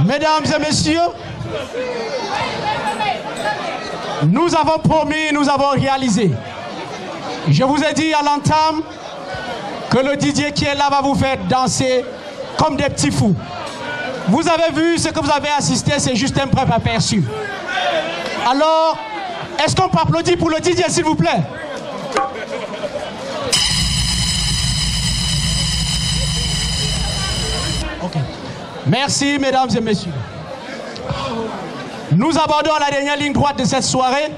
Mesdames et messieurs, nous avons promis, nous avons réalisé. Je vous ai dit à l'entame que le DJ qui est là va vous faire danser comme des petits fous. Vous avez vu ce que vous avez assisté, c'est juste un bref aperçu. Alors, est-ce qu'on peut applaudir pour le DJ, s'il vous plaît? Okay. Merci, mesdames et messieurs. Nous abordons la dernière ligne droite de cette soirée.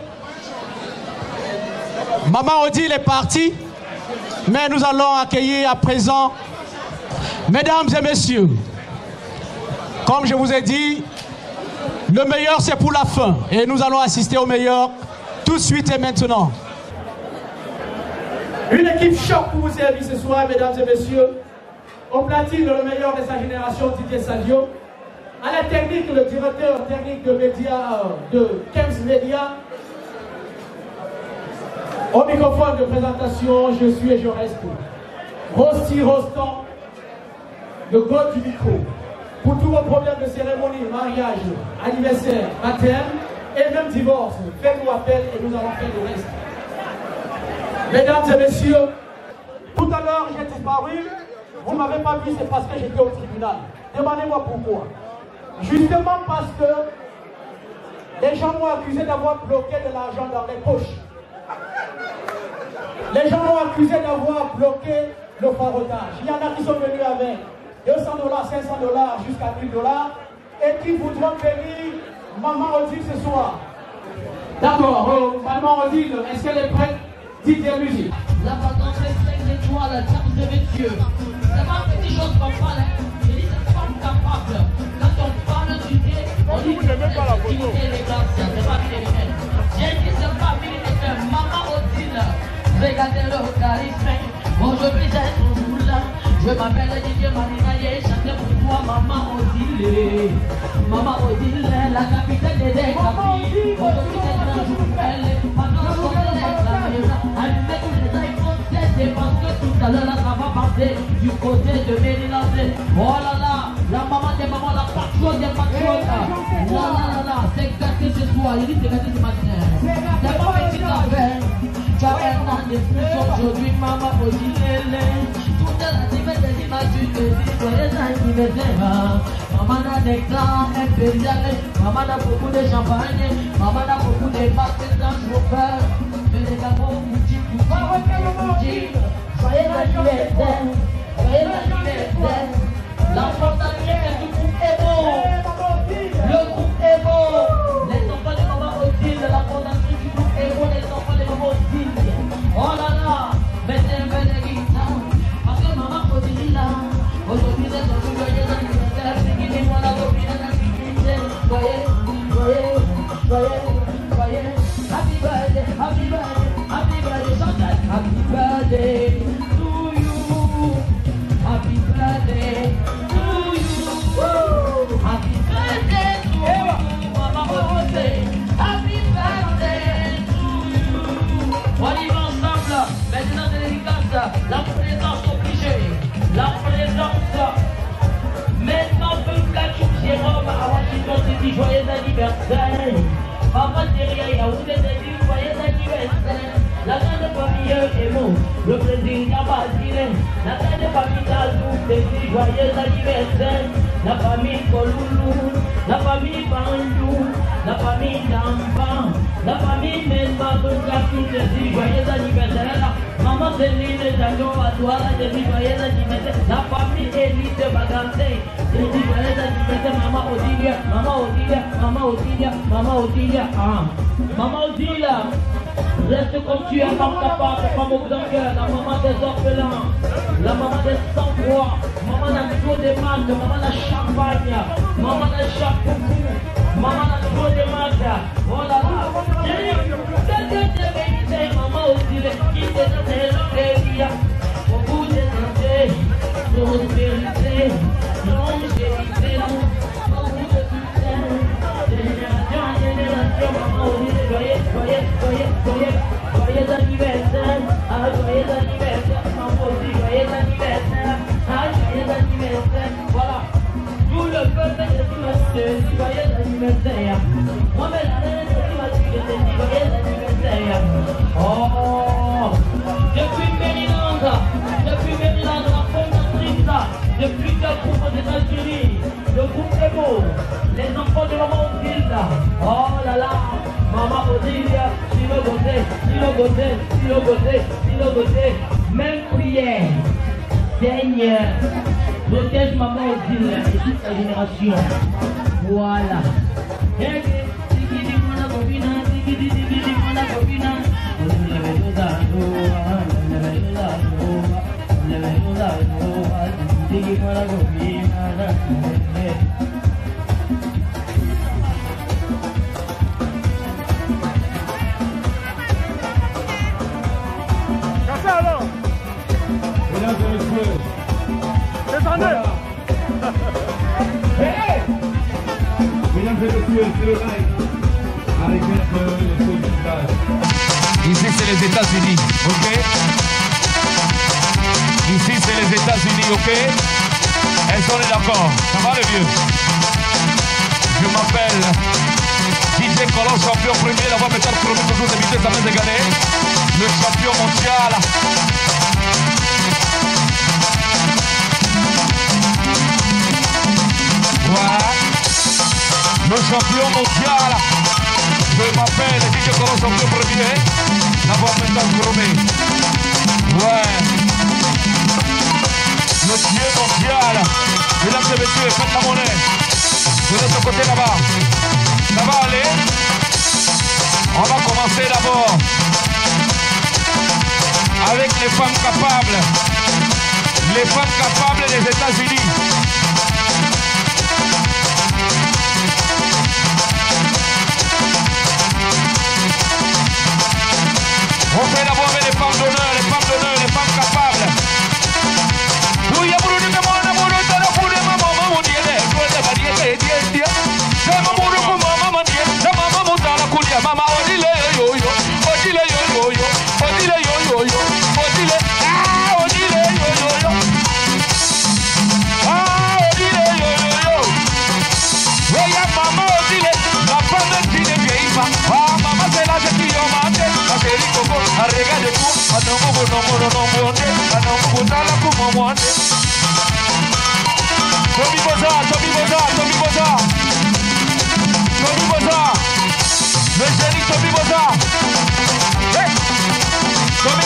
Maman Odile est partie, mais nous allons accueillir à présent, mesdames et messieurs, comme je vous ai dit, le meilleur c'est pour la fin. Et nous allons assister au meilleur tout de suite et maintenant. Une équipe choc pour vous servir ce soir, mesdames et messieurs. Au platine, le meilleur de sa génération, Didier Sadio. À la technique, le directeur technique de médias de Kems Media. Au microphone de présentation, je suis et je reste Rosti Rostan, le god du micro. Pour tous vos problèmes de cérémonie, mariage, anniversaire, baptême et même divorce, faites-nous appel et nous allons faire le reste. Mesdames et messieurs, tout à l'heure j'ai disparu. Vous ne m'avez pas vu, c'est parce que j'étais au tribunal. Demandez-moi pourquoi. Justement parce que les gens m'ont accusé d'avoir bloqué de l'argent dans les poches. Les gens m'ont accusé d'avoir bloqué le forwardage. Il y en a qui sont venus avec $200, $500 jusqu'à $1000 et qui voudront venir Maman Odile ce soir. D'accord, Maman Odile, est-ce qu'elle est prête? Dites des musiques. La balance est 5 étoiles, table de messieurs. C'est pas quelque chose qu'on parle, je dis c'est pas capable. Quand on parle du thé, on dit que c'est pas la photo. C'est pas militaire. J'ai dit c'est pas militaire. Maman Odile, regardez le charisme. Aujourd'hui j'ai ton jour là. Je m'appelle Didier Marinaye, chante pour toi Maman Odile. Maman Odile, la capitaine des capis. Aujourd'hui c'est un jour belle. Pendant qu'on est la maison, allumez tous les iPhones, c'est parce que tout à l'heure ça va passer du côté de Mélinacé. Oh là là, la maman des mamans, la patronne des patrons. Là, c'est gâté ce soir, il dit c'est gâté ce matin. C'est pas petit affaire. Tu as un an de plus aujourd'hui, Maman Odile. Toute la semaine des images, tu te dis, joyeux anniversaire. Maman a des grands impériales, maman a beaucoup de champagne, maman a beaucoup de baskets dans le chauffeur. Mais les gars vont bouger, joyeux anniversaire, joyeux anniversaire. L'important c'est que le groupe est beau, le groupe est beau. Les enfants de Maman Odile, la fondation du groupe est beau, les enfants de Maman Odile. Oh là là, mettez un peu de guitare, parce que Maman Odile là, aujourd'hui c'est un joyeux anniversaire. Happy birthday, happy birthday, happy birthday, happy birthday to you. Happy birthday to you. Happy birthday to you, Maman Odile. Happy birthday to you. On y va ensemble. Maintenant de dédicace, la présence obligée, la présence. Maintenant, peuple Jérôme à Washington te dit joyeux anniversaire. Maman derrière Yaoundé te dit joyeux anniversaire. La grande famille est bon, le président Basile. La grande famille Tazou te dit joyeux anniversaire. La famille Koloulou, la famille Bandou, la famille Dampan, la famille Menma Boukakou te dit joyeux anniversaire. Maman Céline Jano à toi, te dit joyeux anniversaire. La famille Élite Baganté. Maman Odile, Maman Odile, Maman Odile, Maman Odile, Maman Odile, reste comme tu es, maman papa, maman cœur, la maman des orphelins, la maman des sans-voix, maman n'a trop de marques, maman n'a champagne, maman n'a chapeau, maman n'a trop de marques, oh là là, c'est maman Odile, qui te donne l'envie, beaucoup de santé, de prospérité. Joyeux anniversaire, joyeux anniversaire, maman aussi, joyeux anniversaire, joyeux anniversaire, voilà, tout le peuple de joyeux anniversaire. Moi, mais la reine, tu vas dire que c'est joyeux anniversaire. Oh, depuis Maryland, la fondatrice, depuis le groupe aux États-Unis, le groupe Ego, les enfants de maman Odile. Oh là là, maman Odile, si le côté, même prière. Seigneur, protège maman Odile et toute sa génération. Voilà. Mesdames et messieurs, voilà. Hey! Mesdames et messieurs, c'est le live avec les soldats. Ici c'est les États-Unis, ok? Ici c'est les États-Unis, ok? Est-ce qu'on est d'accord? Ça va le vieux? Je m'appelle DJ Colon, champion premier, la voix métal premier toujours de vitesse à main égalée. Le champion mondial. Voilà. Le champion mondial. Je m'appelle DJ Colon, champion premier. La voix métal premier. Ouais. Le dieu mondial. Mesdames et messieurs, faites la monnaie. De l'autre côté là-bas. Ça va aller? On va commencer d'abord avec les femmes capables. Les femmes capables des États-Unis. On fait d'abord avec les femmes d'honneur, les femmes capables. Oui, il y a beaucoup de monde, Mama Odile yo yo, Odile yo yo yo, Odile yo yo yo, Odile, ah Odile yo yo yo, ah Odile yo yo yo. Oya Mama Odile, la femme qui ne vieillit pas. Ah Mama c'est la jeune qui yo mate, la chérie coco, arrega de tout, anombo monde, anombo tala como monde. Tobi boza. Le génie Tobi Boza. Hey. Tobi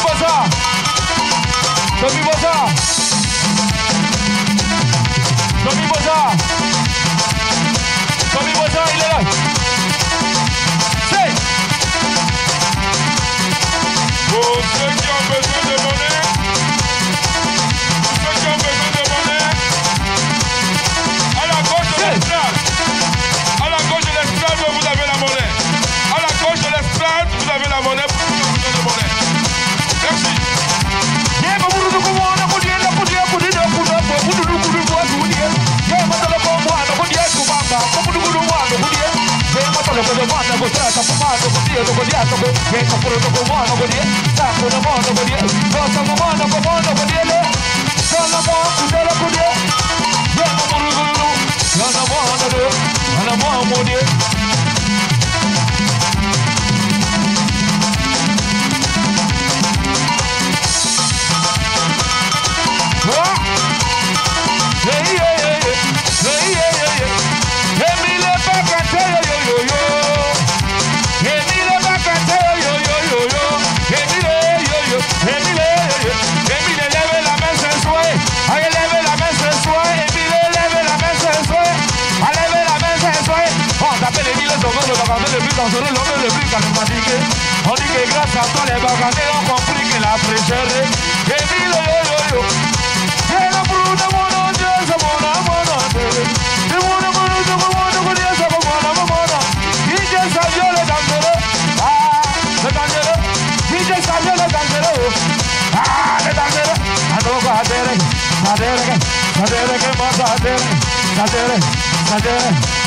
Boza, il est là. C'est. Pour ceux qui ont besoin de monnaie, à la gauche de l'estrade. À la gauche de l'estrade, vous avez la monnaie. À la gauche de l'estrade, vous avez la monnaie pour ceux qui ont besoin de monnaie. Merci. L'homme le plus charismatique. On dit que grâce à toi les baganés ont compris que la fraîcheur est mille yo. C'est la brune de mon Dieu, c'est mon amour. C'est mon amour, c'est mon Dieu, c'est mon amour. DJ Savio le dangereux. Ah, le dangereux. DJ Savio le dangereux. Ah, le dangereux. Ando ko adere que mata adere.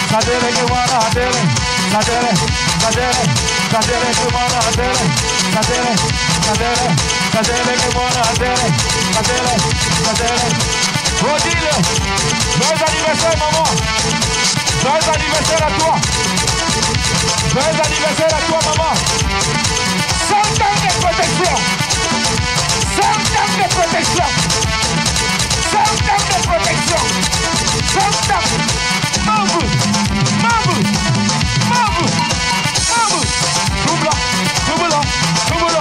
Sadere que mata adere. Sadere que mata adere. Sadere que mata adere. Odile, joyeux anniversaire maman. Joyeux anniversaire à toi. Joyeux anniversaire à toi, maman. 100 ans de protection. 100 ans de protection. 100 ans de protection. 100 ans. Mamou. Mamou. Mamou. Mamou. Double. Double. Double.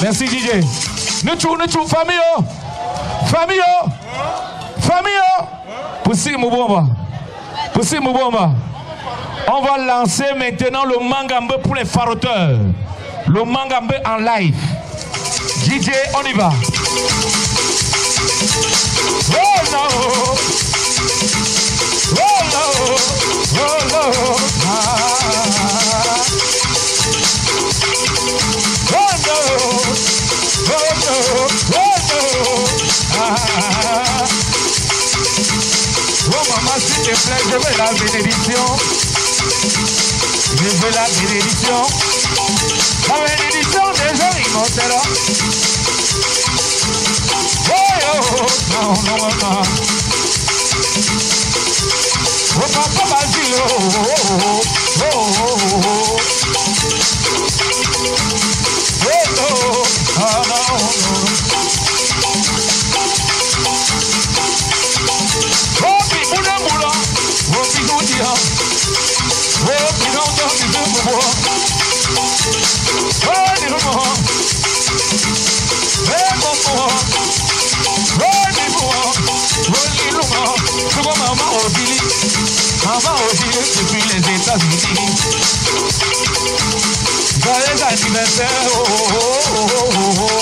Merci DJ. Nous famille. Famille. Famille. Poussez mon bomba. Poussez mon bomba. On va lancer maintenant le Mangambe pour les faroteurs. Le Mangambe en live. DJ, on y va. Oh no. Oh no. Oh no. Ah. Oh no. Oh no. Oh no. Ah. Oh maman, s'il te plaît, je veux la bénédiction. Je veux la bénédiction. La bénédiction des gens immortels. Oh, non, non, non. Oh, papa Basile. Oh, oh, oh, oh. Oh, no. Ah, non, non. Oh, Pibouna Moula. Oh, Pigoudia. Oh, Pigoudia, Pigoudia. Oh, dis-moi. Eh, maman. Oh, dis-moi. Oh, dis-moi. Je vois maman Odile. Maman Odile depuis les États-Unis. Joyeux anniversaire. Oh, oh, oh, oh,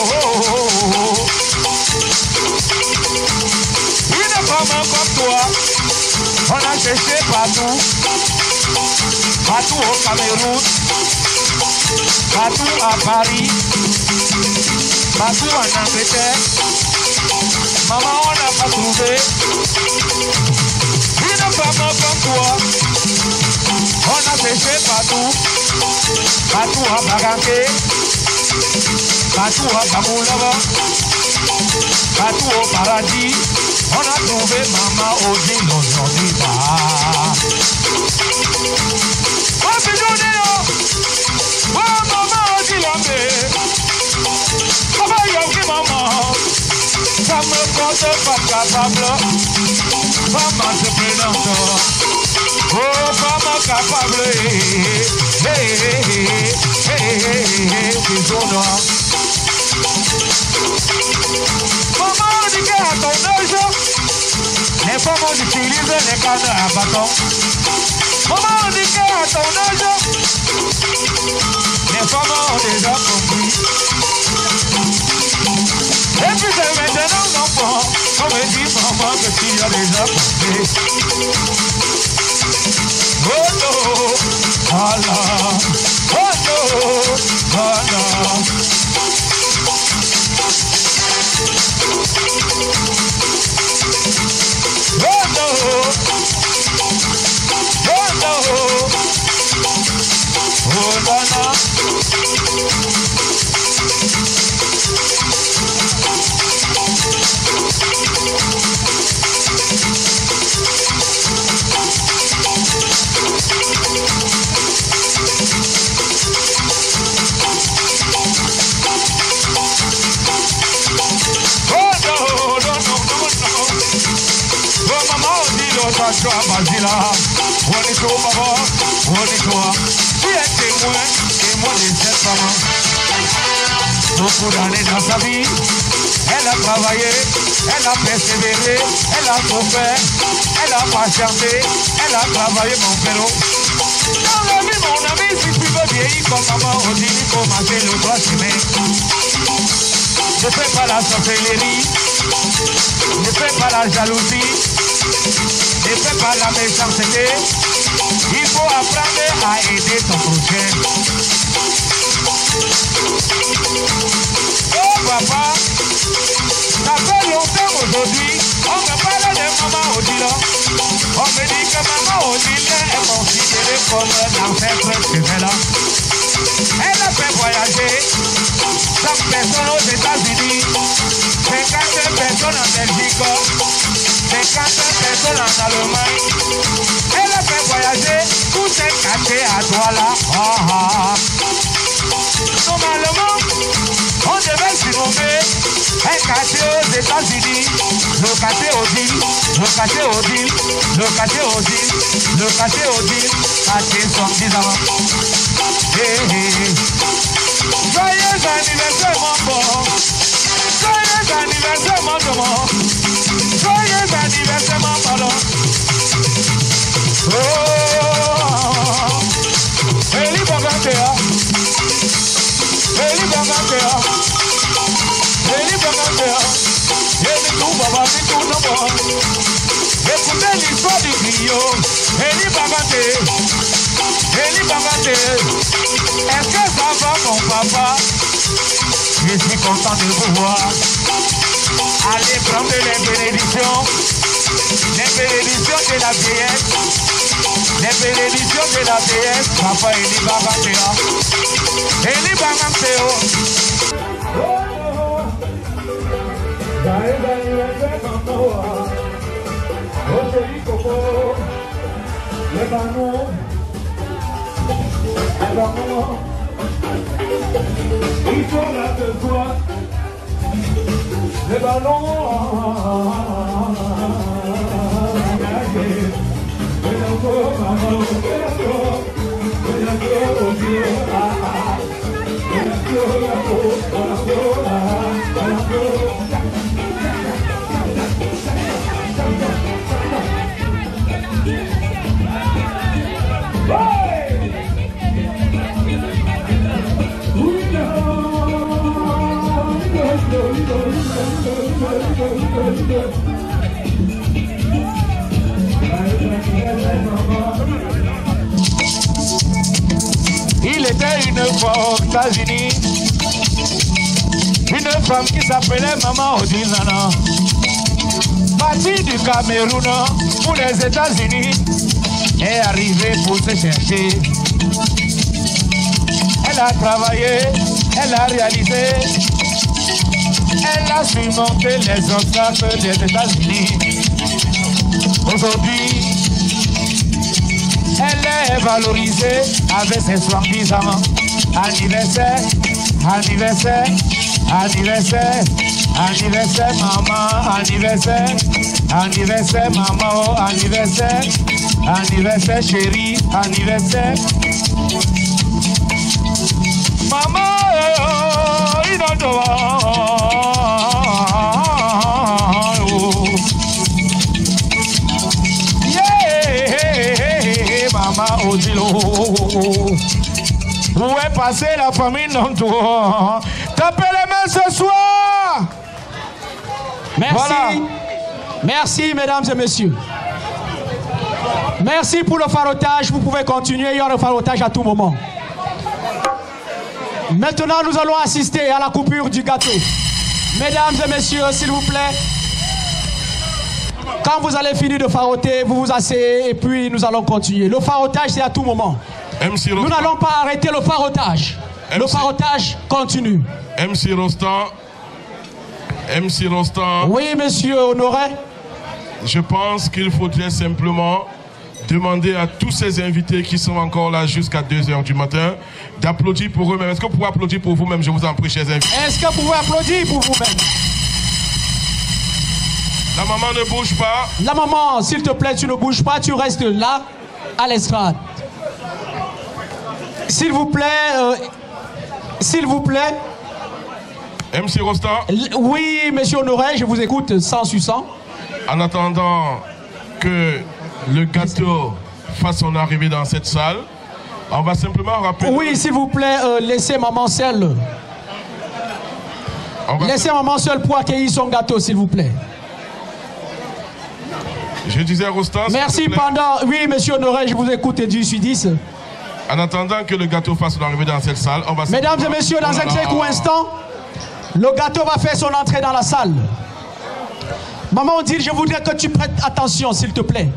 oh, oh. Une femme comme toi, on a cherché partout. Partout au Cameroun. Partout à Paris, partout en Angleterre, maman on n'a pas trouvé une femme comme toi. On a cherché partout, partout à Baganké, partout à Bamoulava, partout au paradis. On a trouvé maman Odile aujourd'hui. Oh, bisous, oh, maman, dis-le. Papa, maman, ça me compte pas capable. Maman, je présente. Oh, maman, capable. Bisous, maman, dit qu'à ton âge, les femmes utilisent les cannes à bâton. Maman, dit qu'à ton âge, les femmes ont déjà compris. Et puis c'est maintenant l'enfant, on me dit maman que tu as déjà compris. Oh no, Allah, oh no, Allah. Oh no, oh no, oh Nana. Basila, on est au papa, on est toi. Tu es témoin de cette femme. Beaucoup d'années dans sa vie, elle a travaillé, elle a persévéré, elle a souffert, elle a patienté, elle a travaillé mon frère. Dans la vie, mon ami, si tu veux vieillir comme maman, on dit qu'il faut marcher le droit chemin. Ne fais pas la sorcellerie, ne fais pas la jalousie. Ne fais pas la méchanceté. Il faut apprendre à aider ton prochain. Oh papa, ça fait longtemps aujourd'hui, on me parle de maman Odile. On me dit que maman Odile est considérée comme l'ancêtre de Vela. Elle a fait voyager 100 personnes aux États-Unis, 50 personnes en Belgique, 50 personnes en Allemagne. Elle a fait voyager tous ces cachets à Douala. Normalement, on devait surnommer un cachet aux États-Unis, le cachet Odile, le cachet Odile, le cachet Odile, le cachet Odile, cachet 70 ans. Joyeux anniversaire mon bon, joyeux anniversaire mon demon, joyeux anniversaire mon pardon. Oh, Eli Bogantea, Eli Bogantea, Eli Bogantea, Eli tout baba, Eli tout nomo. Écoutez l'histoire du griot, Eli Bogantea, Eli Bogantea. Est-ce que ça va mon papa? Je suis content de vous voir. Allez prendre les bénédictions de la vieillesse, les bénédictions de la vieillesse. Papa Eli Bogantea, Eli Bogantea. Ils sont là de toi, les ballons, Il était une fois aux États-Unis, une femme qui s'appelait Maman Odile Nana, partie du Cameroun pour les États-Unis, est arrivée pour se chercher. Elle a travaillé, elle a réalisé, elle a surmonté les obstacles des États-Unis. Aujourd'hui, elle est valorisée avec ses 70 ans. Anniversaire, anniversaire, anniversaire, anniversaire maman, anniversaire, anniversaire maman, oh, anniversaire, anniversaire chérie, anniversaire. Maman, oh, il a Maman Odile, où est passée la famille Nantou? Tapez les mains ce soir. Merci. Voilà. Merci, mesdames et messieurs. Merci pour le farotage. Vous pouvez continuer. Il y aura le farotage à tout moment. Maintenant, nous allons assister à la coupure du gâteau. Mesdames et messieurs, s'il vous plaît. Quand vous allez finir de faroter, vous vous asseyez et puis nous allons continuer. Le farotage, c'est à tout moment. Nous n'allons pas arrêter le farotage. Le farotage continue. MC Rostand. MC Rostand. Oui, monsieur Honoré. Je pense qu'il faudrait simplement demander à tous ces invités qui sont encore là jusqu'à 2 h du matin d'applaudir pour eux-mêmes. Est-ce que vous pouvez applaudir pour vous-même? Je vous en prie, chers invités. Est-ce que vous pouvez applaudir pour vous-même? La maman ne bouge pas. La maman, s'il te plaît, tu ne bouges pas, tu restes là, à l'estrade. S'il vous plaît, s'il vous plaît. MC Rostand. Oui, monsieur Honoré, je vous écoute sans suçant. En attendant que le gâteau fasse son arrivée dans cette salle, on va simplement rappeler... Oui, s'il vous plaît, laissez maman seule. Laissez maman seule pour accueillir son gâteau, s'il vous plaît. Je disais Rostand... Merci pendant... Oui, monsieur Honoré, je vous écoute et du Sud-10. En attendant que le gâteau fasse son arrivée dans cette salle, on va... Mesdames et messieurs, dans un très court instant, le gâteau va faire son entrée dans la salle. Maman Odile, je voudrais que tu prêtes attention, s'il te plaît.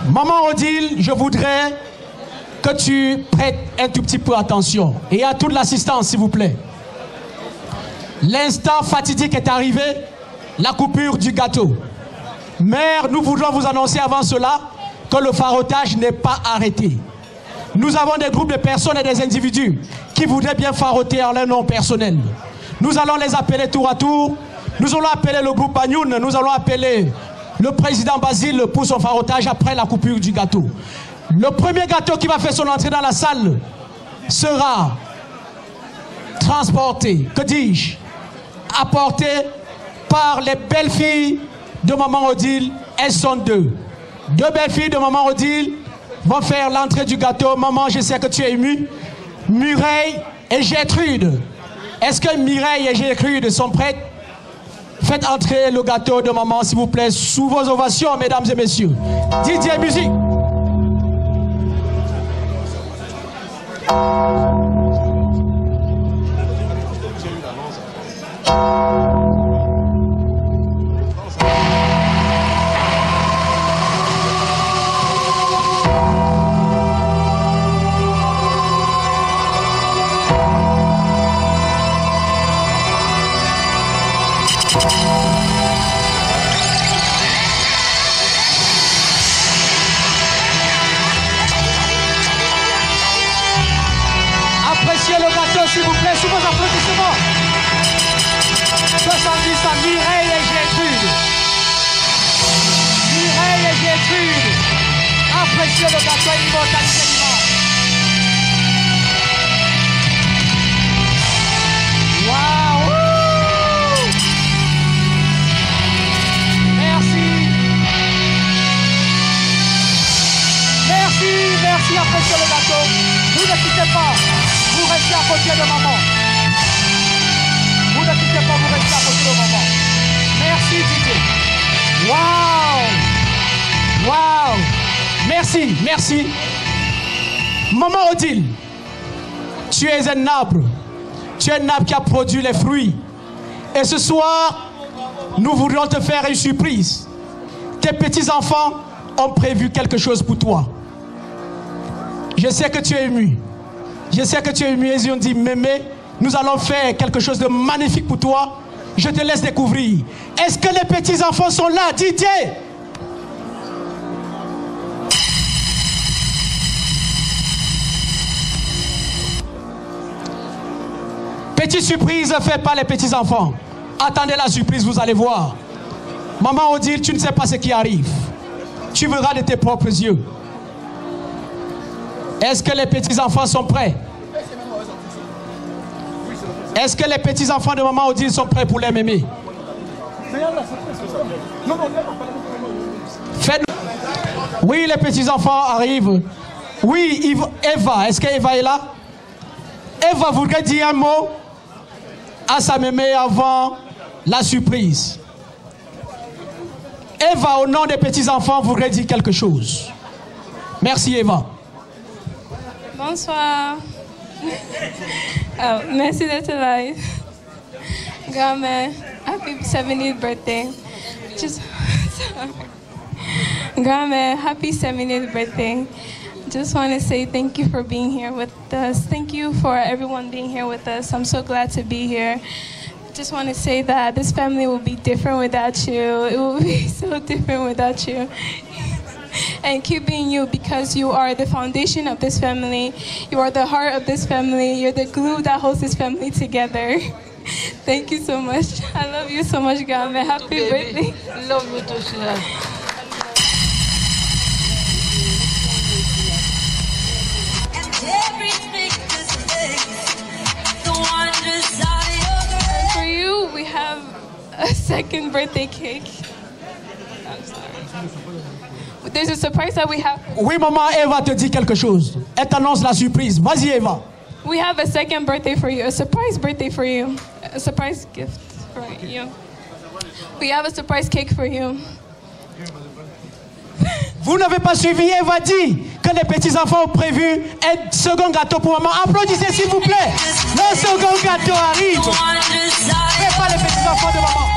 Maman Odile, je voudrais que tu prêtes un tout petit peu attention. Et à toute l'assistance, s'il vous plaît. L'instant fatidique est arrivé, la coupure du gâteau. Mère, nous voulons vous annoncer avant cela que le farotage n'est pas arrêté. Nous avons des groupes de personnes et des individus qui voudraient bien faroter en leur nom personnel. Nous allons les appeler tour à tour. Nous allons appeler le groupe Bagnoun. Nous allons appeler le président Basile pour son farotage après la coupure du gâteau. Le premier gâteau qui va faire son entrée dans la salle sera transporté, que dis-je, apporté par les belles filles de Maman Odile. Elles sont deux. Deux belles filles de Maman Odile vont faire l'entrée du gâteau. Maman, je sais que tu es émue. Mireille et Gertrude. Est-ce que Mireille et Gertrude sont prêtes? Faites entrer le gâteau de maman, s'il vous plaît, sous vos ovations, mesdames et messieurs. Didier, musique. Appréciez le gâteau, s'il vous plaît, sous vos applaudissements. 70 à Mireille et Gertrude. Mireille et Gertrude. Appréciez le gâteau et immortalisez l'image. Waouh! Merci. Merci, merci, appréciez le gâteau. Vous ne quittez pas. Vous restez à côté de maman. Vous ne quittez pas, vous restez à côté de maman. Merci Didier. Waouh! Waouh! Merci, merci. Maman Odile, tu es un arbre. Tu es un arbre qui a produit les fruits. Et ce soir, nous voudrions te faire une surprise. Tes petits-enfants ont prévu quelque chose pour toi. Je sais que tu es ému. Je sais que tu es ému. Ils ont dit, Mémé, nous allons faire quelque chose de magnifique pour toi. Je te laisse découvrir. Est-ce que les petits-enfants sont là, Didier? Petite surprise faite par les petits-enfants. Attendez la surprise, vous allez voir. Maman Odile, tu ne sais pas ce qui arrive. Tu verras de tes propres yeux. Est-ce que les petits-enfants sont prêts? Est-ce que les petits-enfants de Maman Odile sont prêts pour les mémés? Oui, les petits-enfants arrivent. Oui, Eva, est-ce que Eva est là? Eva voudrait dire un mot à sa mémé avant la surprise. Eva, au nom des petits-enfants, voudrait dire quelque chose. Merci Eva. Bonsoir. Oh, merci d'être là. Grand-mère, happy 70th birthday. Grand-mère, happy 70th birthday. Just want to say thank you for being here with us. Thank you for everyone being here with us. I'm so glad to be here. Just want to say that this family will be different without you. It will be so different without you. And keep being you, because you are the foundation of this family. You are the heart of this family. You're the glue that holds this family together. Thank you so much. I love you so much, Gamma. Happy birthday. Love you too, sweetheart. And for you, we have a second birthday cake. I'm sorry. There's a surprise that we have. Oui, maman, Eva te dit quelque chose. Elle t'annonce la surprise. Vas-y, Eva. We have a second birthday for you, a surprise birthday for you, a surprise gift for you. We have a surprise cake for you. Vous n'avez pas suivi, Eva dit que les petits-enfants ont prévu un second gâteau pour maman. Applaudissez s'il vous plaît. Le second gâteau arrive. Prépare les petits-enfants de maman.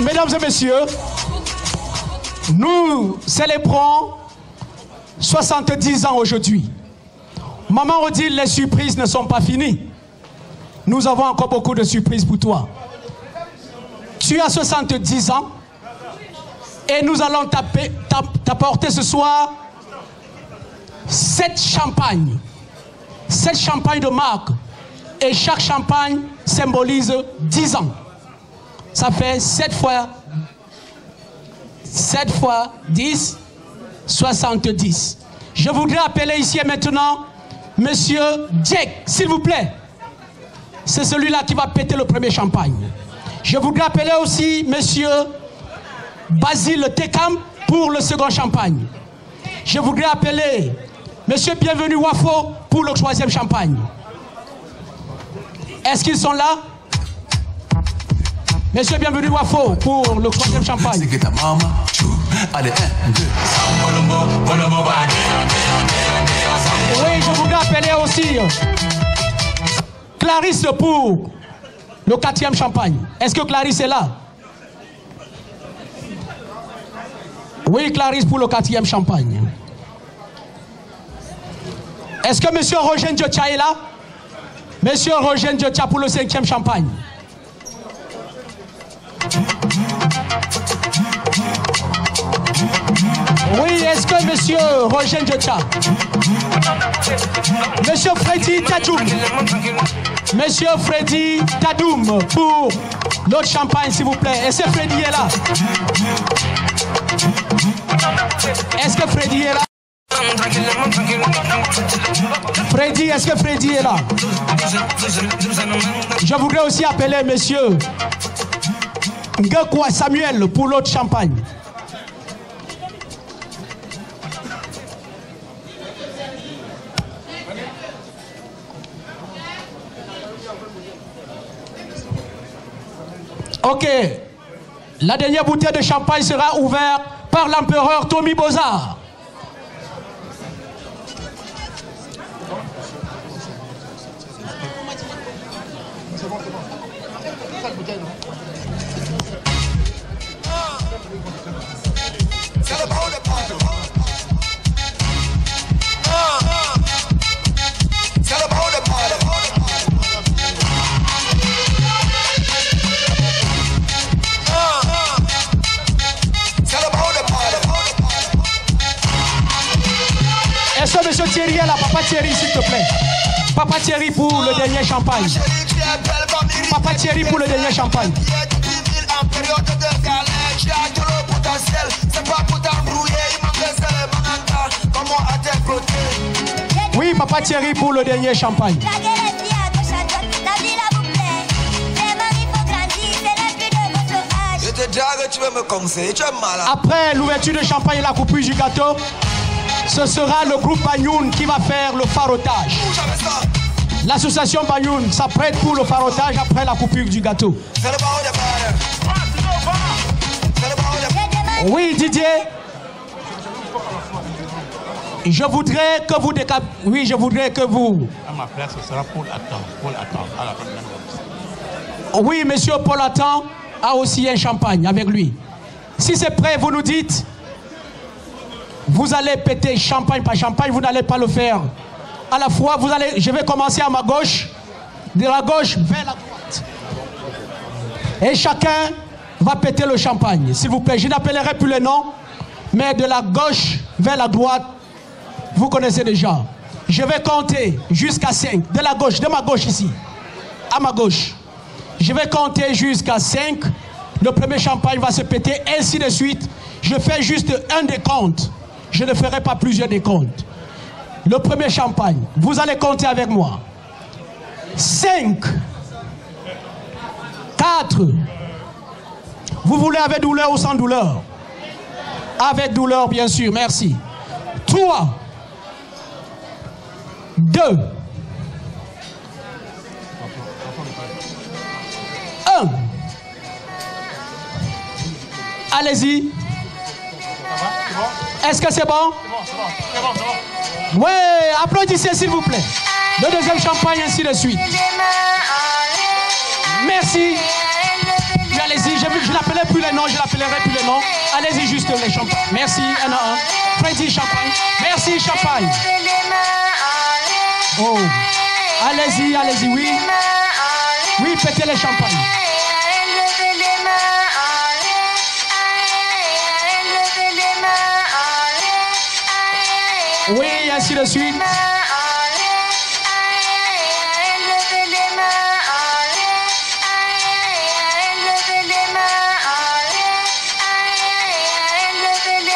Mesdames et messieurs, nous célébrons 70 ans aujourd'hui. Maman Odile, les surprises ne sont pas finies. Nous avons encore beaucoup de surprises pour toi. Tu as 70 ans et nous allons t'apporter ce soir 7 champagnes. 7 champagnes de marque. Et chaque champagne symbolise 10 ans. Ça fait 7 fois 10, 70. Je voudrais appeler ici et maintenant Monsieur Jack, s'il vous plaît. C'est celui-là qui va péter le premier champagne. Je voudrais appeler aussi Monsieur Basile Tekam pour le second champagne. Je voudrais appeler Monsieur Bienvenu Wafo pour le troisième champagne. Est-ce qu'ils sont là? Monsieur Bienvenu Wafo pour le troisième champagne. Oui, je voudrais appeler aussi Clarisse pour le 4e champagne. Est-ce que Clarisse est là? Oui, Clarisse pour le 4e champagne. Est-ce que Monsieur Roger Ndiocha est là? Monsieur Roger Ndiocha pour le 5e champagne. Oui, est-ce que Monsieur Roger Ndiocha? Monsieur Freddy Tadoum. Monsieur Freddy Tadoum pour l'autre champagne, s'il vous plaît. Est-ce que Freddy est là? Est-ce que Freddy est là? Freddy, est-ce que Freddy est là? Je voudrais aussi appeler Monsieur Ngekwa Samuel pour l'autre champagne. Ok. La dernière bouteille de champagne sera ouverte par l'empereur Tommy Bozard. Est-ce que Monsieur Thierry est là? Papa Thierry, s'il te plaît. Papa Thierry pour le dernier champagne. Papa Thierry pour le dernier champagne. Oui, Papa Thierry pour le dernier champagne. Après l'ouverture de champagne et la coupure du gâteau, ce sera le groupe Bagnoun qui va faire le farotage. L'association Bagnoun s'apprête pour le farotage après la coupure du gâteau. Oui, Didier. Je voudrais que vous Oui, je voudrais que vous... À ma place, ce sera Paul Attan. Oui, Monsieur Paul Attan a aussi un champagne avec lui. Si c'est prêt, vous nous dites... Vous allez péter champagne par champagne, vous n'allez pas le faire. À la fois, je vais commencer à ma gauche, de la gauche vers la droite. Et chacun va péter le champagne, s'il vous plaît. Je n'appellerai plus les noms, mais de la gauche vers la droite, vous connaissez déjà. Je vais compter jusqu'à 5, de la gauche, de ma gauche ici, à ma gauche. Je vais compter jusqu'à 5. Le premier champagne va se péter, ainsi de suite. Je fais juste un décompte. je ne ferai pas plusieurs décomptes. Le premier champagne, vous allez compter avec moi. 5, 4. Vous voulez avec douleur ou sans douleur? Avec douleur, bien sûr, merci. 3, 2, 1. Allez-y. Est-ce que c'est bon? Oui, applaudissez s'il vous plaît. Le deuxième champagne, ainsi de suite. Merci. Allez-y, je n'appellerai plus les noms, je l'appellerai plus les noms. Allez-y juste les champagnes. Merci, un à un. Freddy, champagne. Merci, champagne. Oh. Allez-y, allez-y, oui. Oui, pétez les champagnes. Oui, ainsi de suite.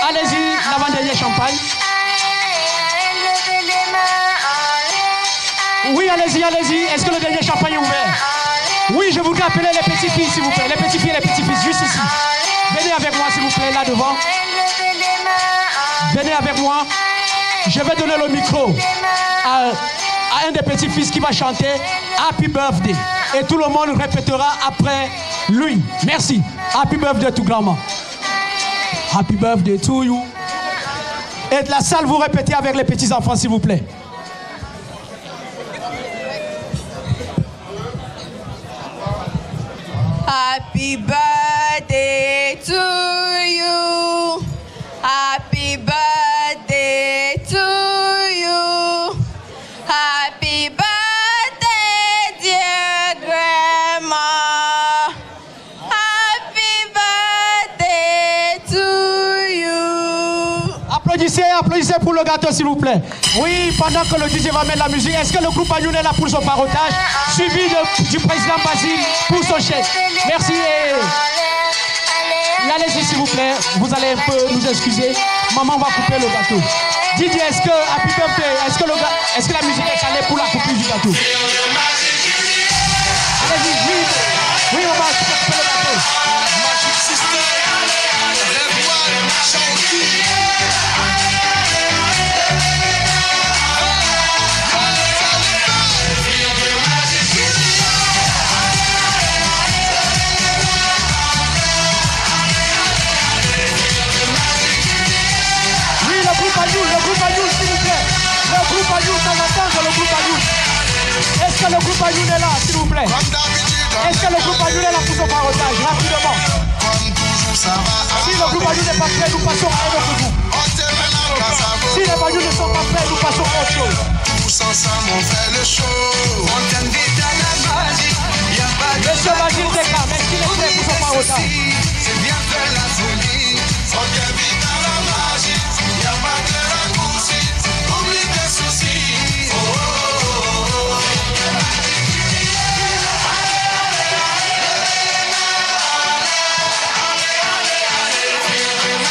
Allez-y, l'avant-dernier champagne. Oui, allez-y, allez-y. Est-ce que le dernier champagne est ouvert? Oui, je voudrais appeler les petites filles, s'il vous plaît. Les petites filles et les petits-fils, juste ici. Venez avec moi, s'il vous plaît, là devant. Venez avec moi. Je vais donner le micro à un des petits-fils qui va chanter Happy Birthday. Et tout le monde répétera après lui. Merci. Happy Birthday to Grandma. Happy Birthday to you. Et de la salle, vous répétez avec les petits-enfants, s'il vous plaît. Happy birthday to you. Happy birthday to you. Happy birthday, dear grandma. Happy birthday to you. Applaudissez, applaudissez pour le gâteau, s'il vous plaît. Oui, pendant que le DJ va mettre la musique, est-ce que le groupe Agnoun est là pour son parotage, suivi du président Basile pour son chèque? Merci. Allez-y, s'il vous plaît. Vous allez un peu nous excuser. Maman va couper le gâteau. DJ, est-ce que Happy Birthday, est-ce que la musique est calée pour la coupure du gâteau? Allez-y, oui. Oui, on va couper le gâteau. Le groupe Agnoun, s'il vous plaît. Le groupe Agnoun, on attend le groupe Agnoun. Est-ce que le groupe Agnoun est là, s'il vous plaît? Est-ce que le groupe Agnoun est là pour son parotage, rapidement? Si le groupe Agnoun n'est pas prêt, nous passons à un autre groupe. Si les Agnoun ne sont pas prêts, nous passons à autre chose. Tous ensemble, on fait le show. On t'invite à la magie. Monsieur Basile déclame, est-ce qu'il est prêt pour son parotage? C'est bien faire la folie. On t'invite à la magie. Y'a pas de raccourci, oublie tes soucis. Oh, oh, oh.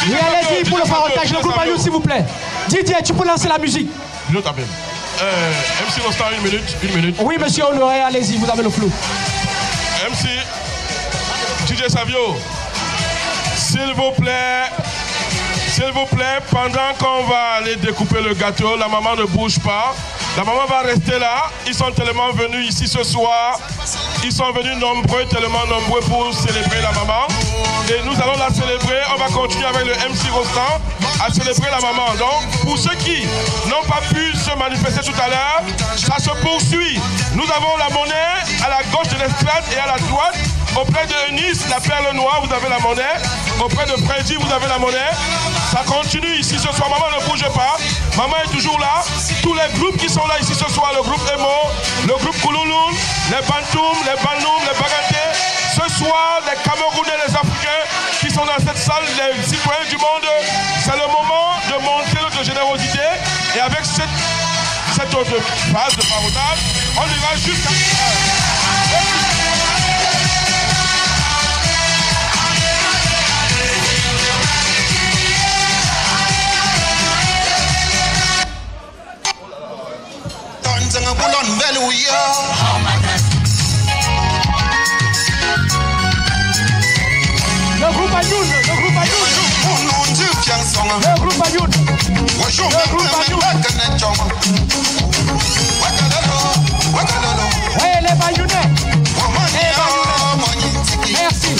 Oui, allez-y pour le parotage, le groupe Agnoun, s'il vous plaît. Didier, tu peux lancer la musique. Je t'appelle. MC Rostand, une minute. Oui, monsieur Honoré, allez-y, vous avez le flou. MC, DJ Savio, s'il vous plaît, pendant qu'on va aller découper le gâteau, la maman ne bouge pas. La maman va rester là. Ils sont tellement venus ici ce soir. Ils sont venus nombreux, tellement nombreux pour célébrer la maman. Et nous allons la célébrer. On va continuer avec le MC Rostand à célébrer la maman. Donc, pour ceux qui n'ont pas pu se manifester tout à l'heure, ça se poursuit. Nous avons la monnaie à la gauche de l'estrade et à la droite. Auprès de Eunice, la perle noire, vous avez la monnaie. Auprès de Freddy, vous avez la monnaie. Ça continue ici ce soir. Maman, ne bougez pas. Maman est toujours là. Tous les groupes qui sont là ici ce soir, le groupe Emo, le groupe Koulouloun, les Bantoum, les Banoum, les Baganté. Ce soir, les Camerounais, les Africains qui sont dans cette salle, les citoyens du monde, c'est le moment de montrer notre générosité. Et avec cette autre phase de parotage, on ira jusqu'à... Le groupe Ayoun, le groupe Ayoun. Le groupe Ayoun. Le groupe Ayoun. Ouais, les Bayounais. Merci.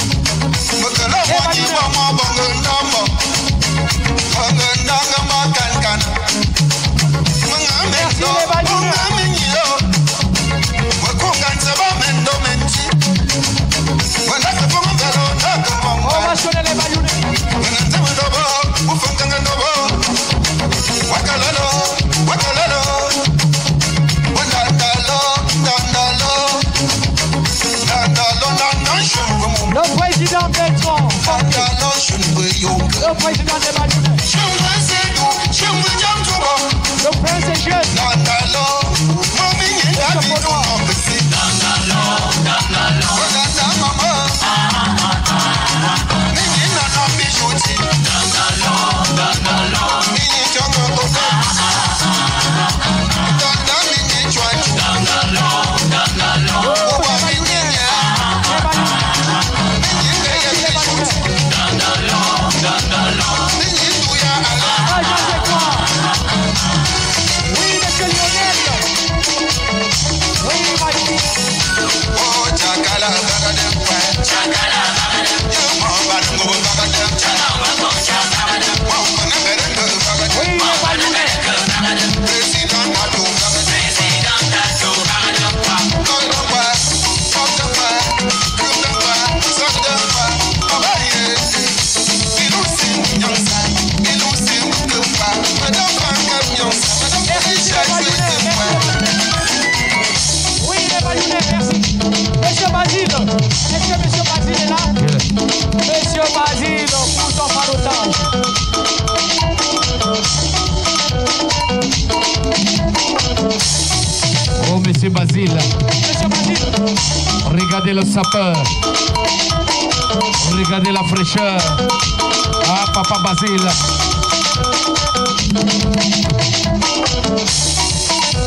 Le président Bertrand, le président des Bayounais, le prince est jeune, Monsieur Basile. Regardez le sapeur. Regardez la fraîcheur. Ah, Papa Basile.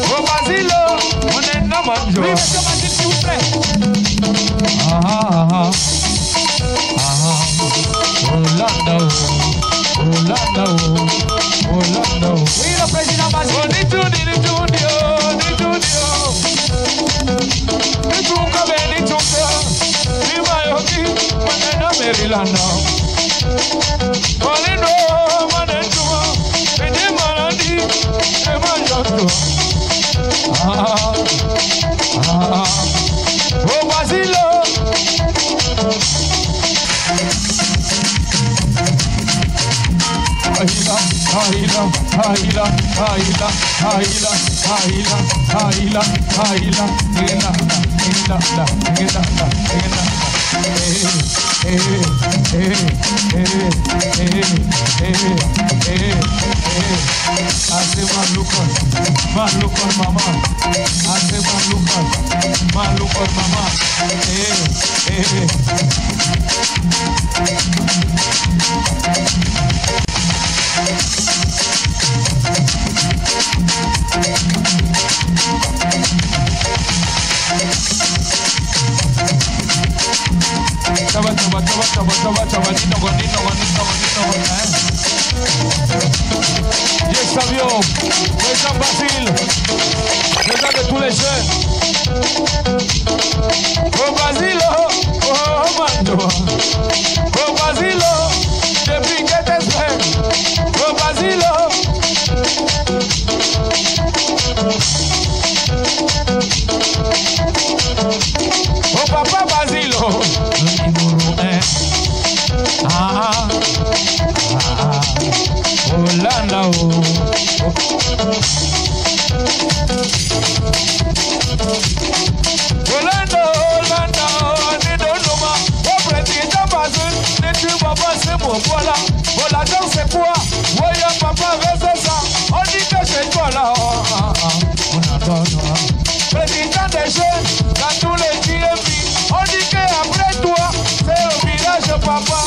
Oh, Basile, on est dans manjo. Oui, monsieur Basile, s'il vous plaît. Orlando. Oui, le président Basile. Oh, Basile. Malukan mama. Yes, Savio, président Basile, président de tous les jeunes. Oh Basile, oh Mando, oh Basile, depuis que t'espères, oh Basile. Oh Papa Basile, le numéro 1. Orlando. Voilà, voilà donc c'est quoi? Voyons papa verser ça. On dit que c'est toi là. On adore. Président des jeunes dans tous les DMV. On dit qu'après toi, c'est au village papa.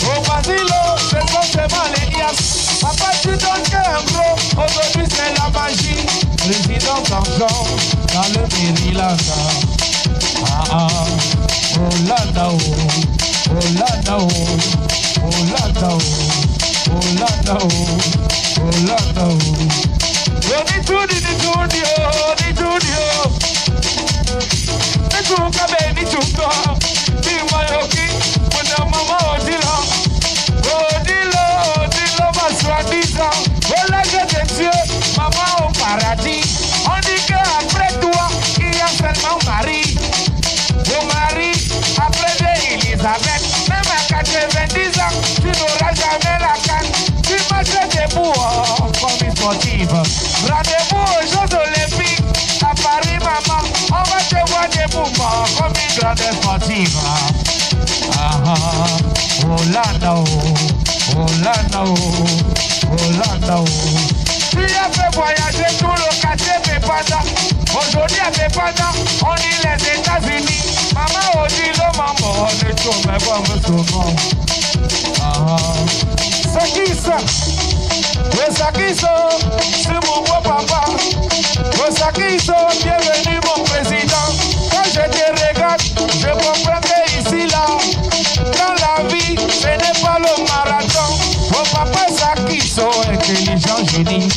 Au Basile, c'est forcément les IAS. Papa, tu donnes qu'un gros, aujourd'hui c'est la magie. Président Canton, dans le Maryland. Ah ah, Hollanda oh, Hollanda oh, Hollanda oh, Hollanda oh, Hollanda oh. Ni tudo, ni tudo, ni tudo. Ni tudo, ni tudo. Ni maioki, quando mama odila, odila, odila, masradisa. Olha que Dieu, maman au paradis. On dit qu'après toi, il y a seulement Marie. Mon mari, après d'Elisabeth, même à 90 ans, tu n'auras jamais la canne. Tu marches debout comme une sportive. Rendez-vous aux Jeux Olympiques à Paris, maman. On va te voir debout comme une grande sportive. Ah ah, Hollanda oh, Hollanda oh, Hollanda oh. Tu as fait voyager tout le quartier Pépanda. Aujourd'hui à Pépanda, on dit les États-Unis. Maman, on dit le maman, on est tout, mais comme tout le monde. Sakisa, c'est mon beau papa. Sakisa, bienvenue mon président. Quand je te regarde, je comprends que ici là, dans la vie, ce n'est pas le marathon. Mon papa Sakisa, intelligent génie.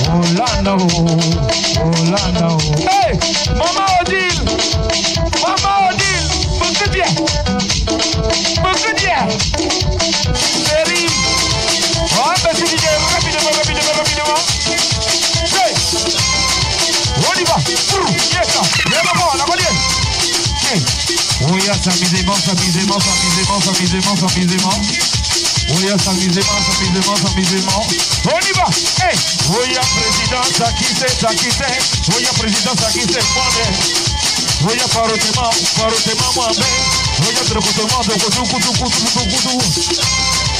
Hollanda, Hollanda. Hey, Maman Odile, beaucoup bien. Chérie, oh, merci DJ, rapidement. Hey, on y va. Yes, la voilière. Hey, oh, yeah, s'amusément. Oh yeah, s'amusément. On y va. Hey, oh yeah, président, ça qui c'est. Oh yeah, président, ça qui c'est. Oh yeah, parotement, moi-même. Oh yeah, drogotement.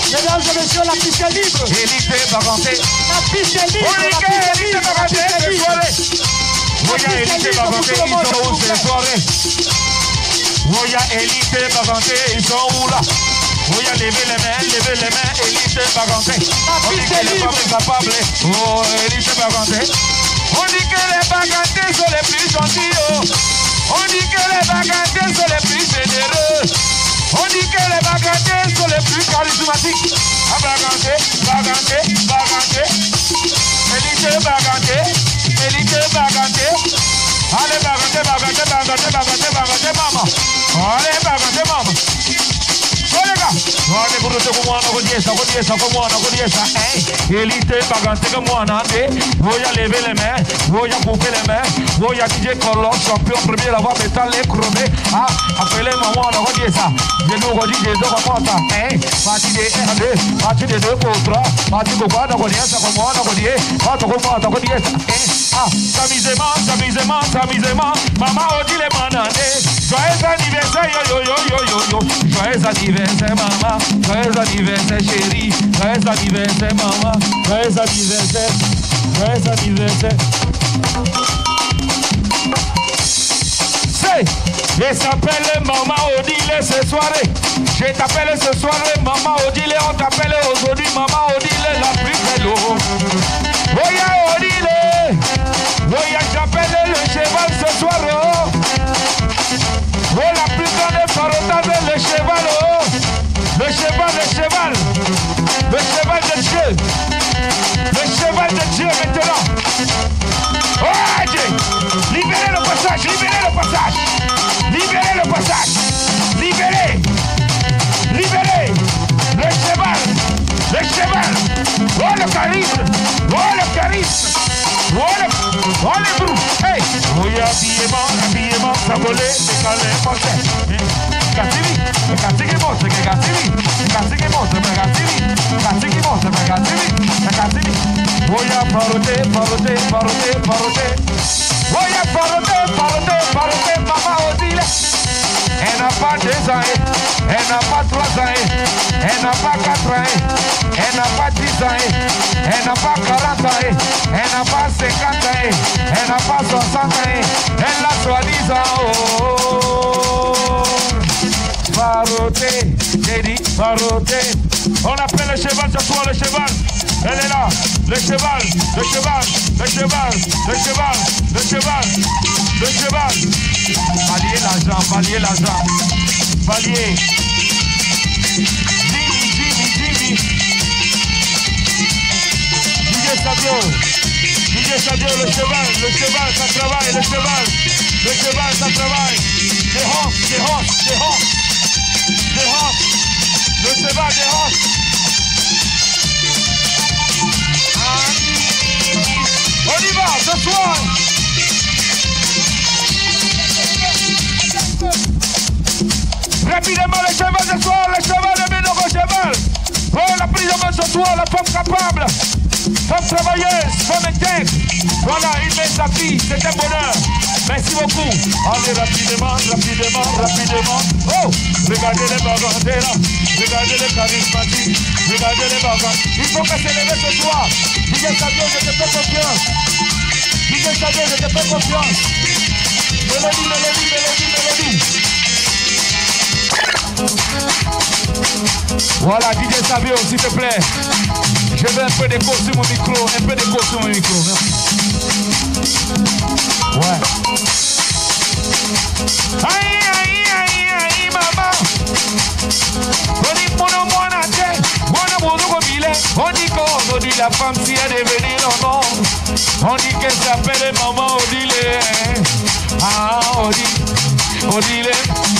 Mesdames et messieurs, la piste est libre. Élité, Baganté. La piste est libre. Élité, Baganté, c'est soirée. Oh yeah, Élité, Baganté, ils sont où ces soirées? Oh yeah, Élité, Baganté, ils sont où là? Oh, yeah, levez les mains, Élite Baganté. On dit que les femmes sont capables. Oh, Élite Baganté. On dit que les Bagantés sont les plus gentils. Oh. On dit que les Bagantés sont les plus généreux. On dit que les Bagantés sont les plus charismatiques. Ah, Baganté. Élite Baganté. Allez, Baganté, maman. Allez, Baganté, maman. Olha por isso como ana conhece, Élite Baganté comme moi nandé. Voya lever les mains, voya couper les mains, voya DJ Colon champion premier avoir métal les crevé. Ah, appelez maman ana conhece. Je nous redis des deux comme ça. Parti de 1 2, parti de 2 pour 3, parti de 4 ana conhece comme moi ana conhece. Pas trop moi ana conhece. Ah, s'amusement. Maman on dit les manandé. Joyeux anniversaire yo. Joyeux anniversaire maman. Joyeux anniversaire chérie. Joyeux anniversaire maman. Joyeux anniversaire. C'est, il s'appelle Maman Odile ce soirée. Je t'appelle ce soirée Maman Odile. On t'appelle aujourd'hui Maman Odile la plus belle. Oya Odile. Oya j'appelle le cheval ce soir. Oh la plus grande farotage le cheval. Le cheval de Dieu. Le cheval de Dieu maintenant. Oh Dieu. Libérez le passage. Libérez. Le cheval. Oh le charisme. Oh le brou. Hey. Oh y'a habillement, ça volait, décalé, porté. Cassivi. Oh y'a paroté. Oh y'a paroté, maman Odile. Elle n'a pas 2 ans, elle n'a pas 3 ans, elle n'a pas 4 ans, elle n'a pas 10 ans, elle n'a pas 40 ans, elle n'a pas 50 ans, elle n'a pas 60 ans, elle a soi-disant. Oh, paroté, j'ai dit paroté. cheval. Elle est là. Le cheval, le cheval, le cheval, le cheval, le cheval, le cheval. Valier l'argent, valier l'argent. Valier. Jimmy. DJ Sabio, le cheval, ça travaille, le cheval, ça travaille. Des hanches. Le cheval, des hanches. On y va, ce soir. Rapidement, le cheval ce soir, le cheval de Bénin au cheval. Oh, la prise en main ce soir, la femme capable, femme travailleuse, femme intègre. Voilà, il met sa fille, c'est un bonheur. Merci beaucoup. Allez, rapidement. Oh, regardez les bagarres là. Regardez les charismatiques. Regardez les bagarres. Il faut que s'élever ce soir. DJ Sabio, je te fais confiance. Mélodie. Voilà, DJ Sabio, s'il te plaît. Je veux un peu d'écho sur mon micro. Ouais. Aïe, maman. On dit qu'aujourd'hui la femme si elle est venue non. On dit qu'elle s'appelle maman Odile. Ah, Odile.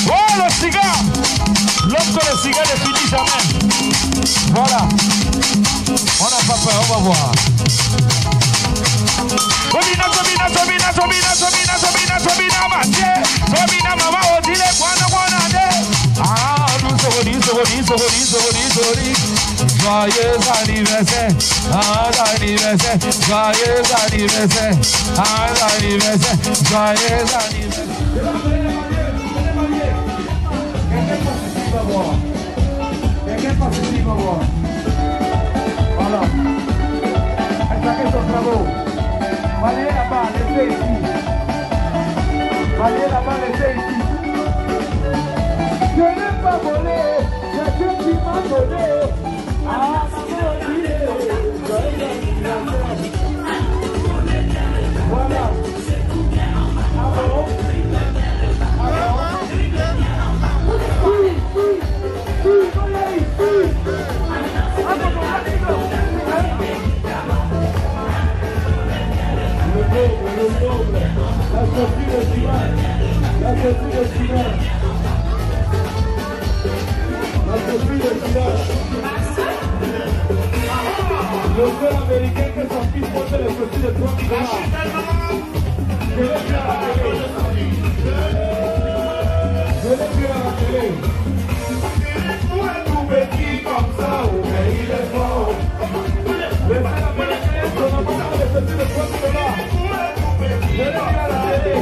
Oh, le cigare. Lorsque le cigare ne finit jamais. Voilà. On n'a pas peur, on va voir. Sobina, maman, Odile, ah, nous Joyeux anniversaire, joyeux anniversaire. Quelqu'un participe à voir. Voilà. Chacun son travaux. Valez là-bas, laissez ici. Je n'ai pas volé, c'est Dieu qui m'a donné. Ah, voilà. Le seul américain que son fils porte les chaussures de 30 $. Je l'ai vu à la télé. Où est tout petit comme ça, mais il est fort. Le seul américain que son maman porte les chaussures de 30 $. Je l'ai vu à la télé.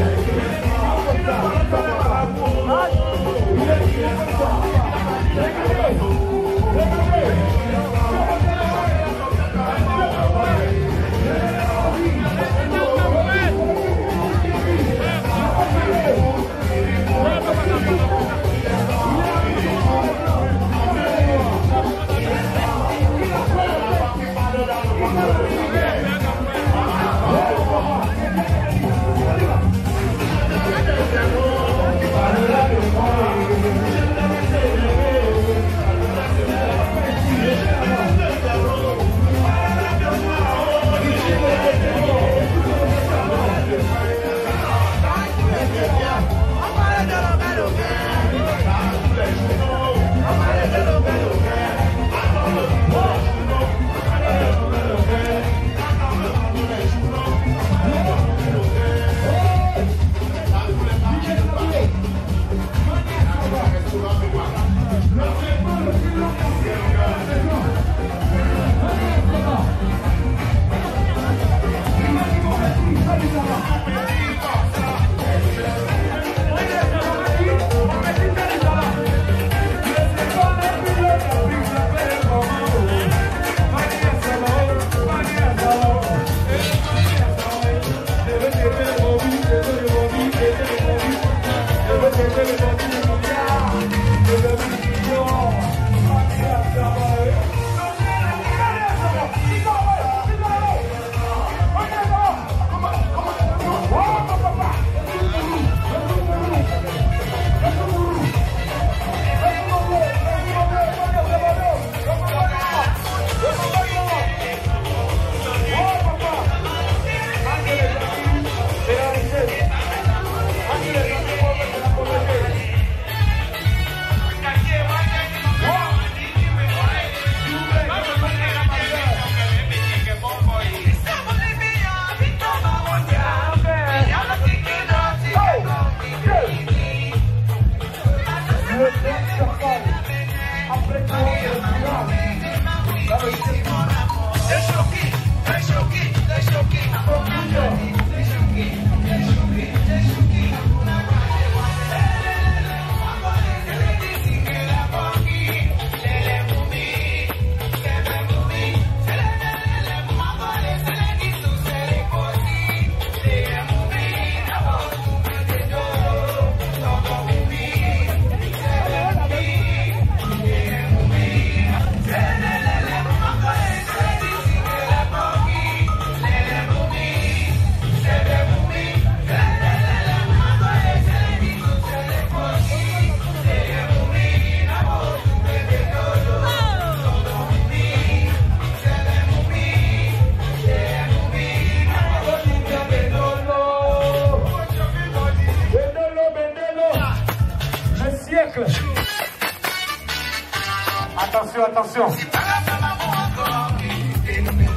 attention.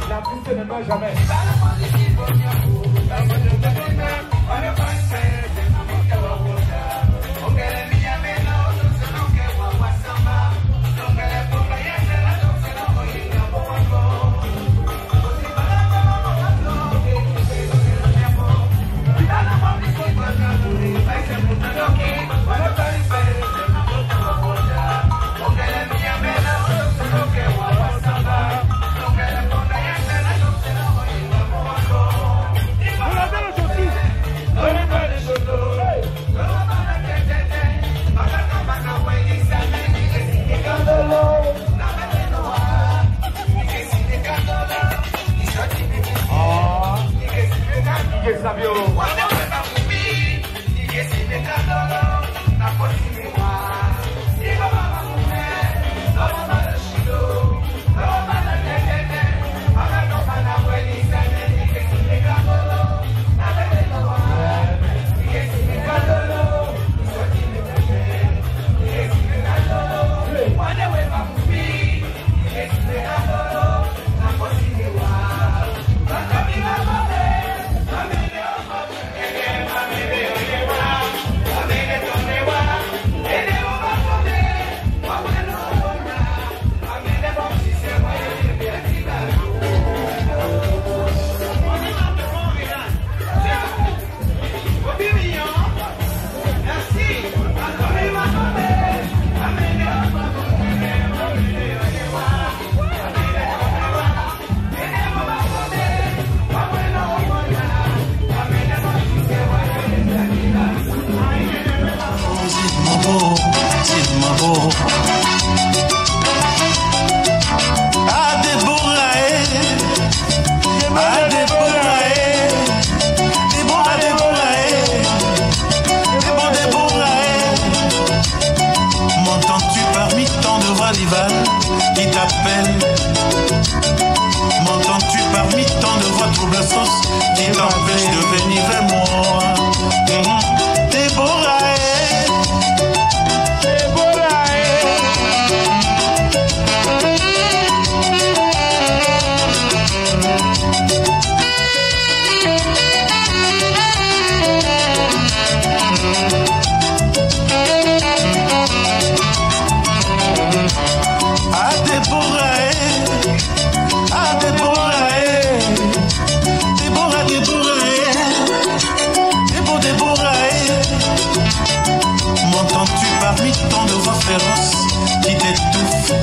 La piste ne meurt jamais. M'entends-tu parmi tant de voix rivales qui t'appellent? M'entends-tu parmi tant de voix trouble-sauce qui t'empêchent de venir vers moi? Déborah, parmi tant de voix féroces qui t'étouffent.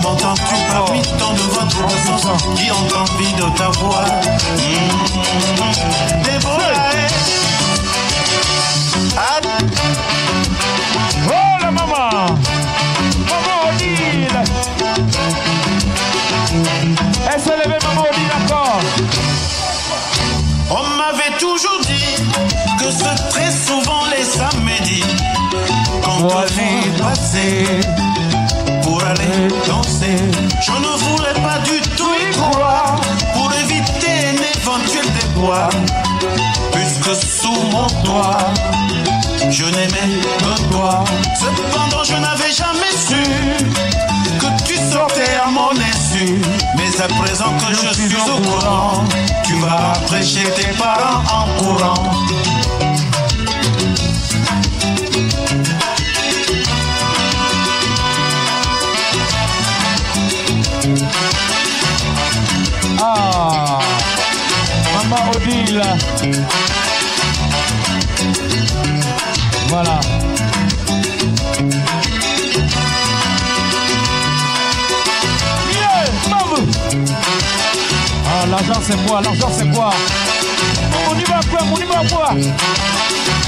M'entends-tu parmi tant de voix troubleuses qui ont envie de ta voix? Déborah, oh la maman, maman Odile. Elle s'est levée, maman Odile, d'accord. On m'avait toujours dit que c'est très souvent les samedis qu'on te fait passer pour aller danser. Je ne voulais pas du tout y croire pour éviter un éventuel déboire, puisque sous mon toit je n'aimais que toi. Cependant je n'avais jamais su que tu sortais à mon insu. Mais à présent que je suis au courant, tu vas prêcher tes parents en courant. Ah, maman Odile. Voilà. Ah, l'argent c'est quoi? L'argent c'est quoi? On y va quoi? On y va quoi?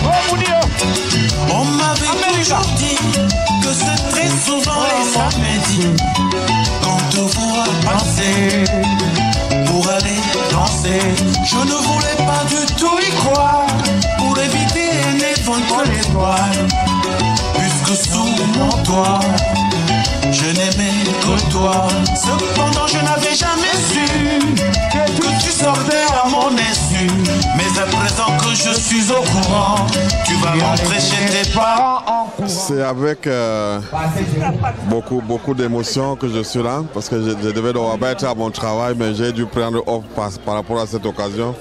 Oh mon Dieu! On m'avait toujours dit que c'est très souvent les samedis qu'on te voit passer pour aller danser. Je ne voulais pas du tout y croire pour éviter un éventuel étoile, puisque sous mon toit je n'aimais que toi. Cependant je n'avais jamais su que tu sortais à mon insu. tu. Mais à présent que je suis au courant, tu vas rentrer chez tes parents. C'est avec beaucoup d'émotions que je suis là, parce que je devais devoir être à mon travail, mais j'ai dû prendre off par rapport à cette occasion.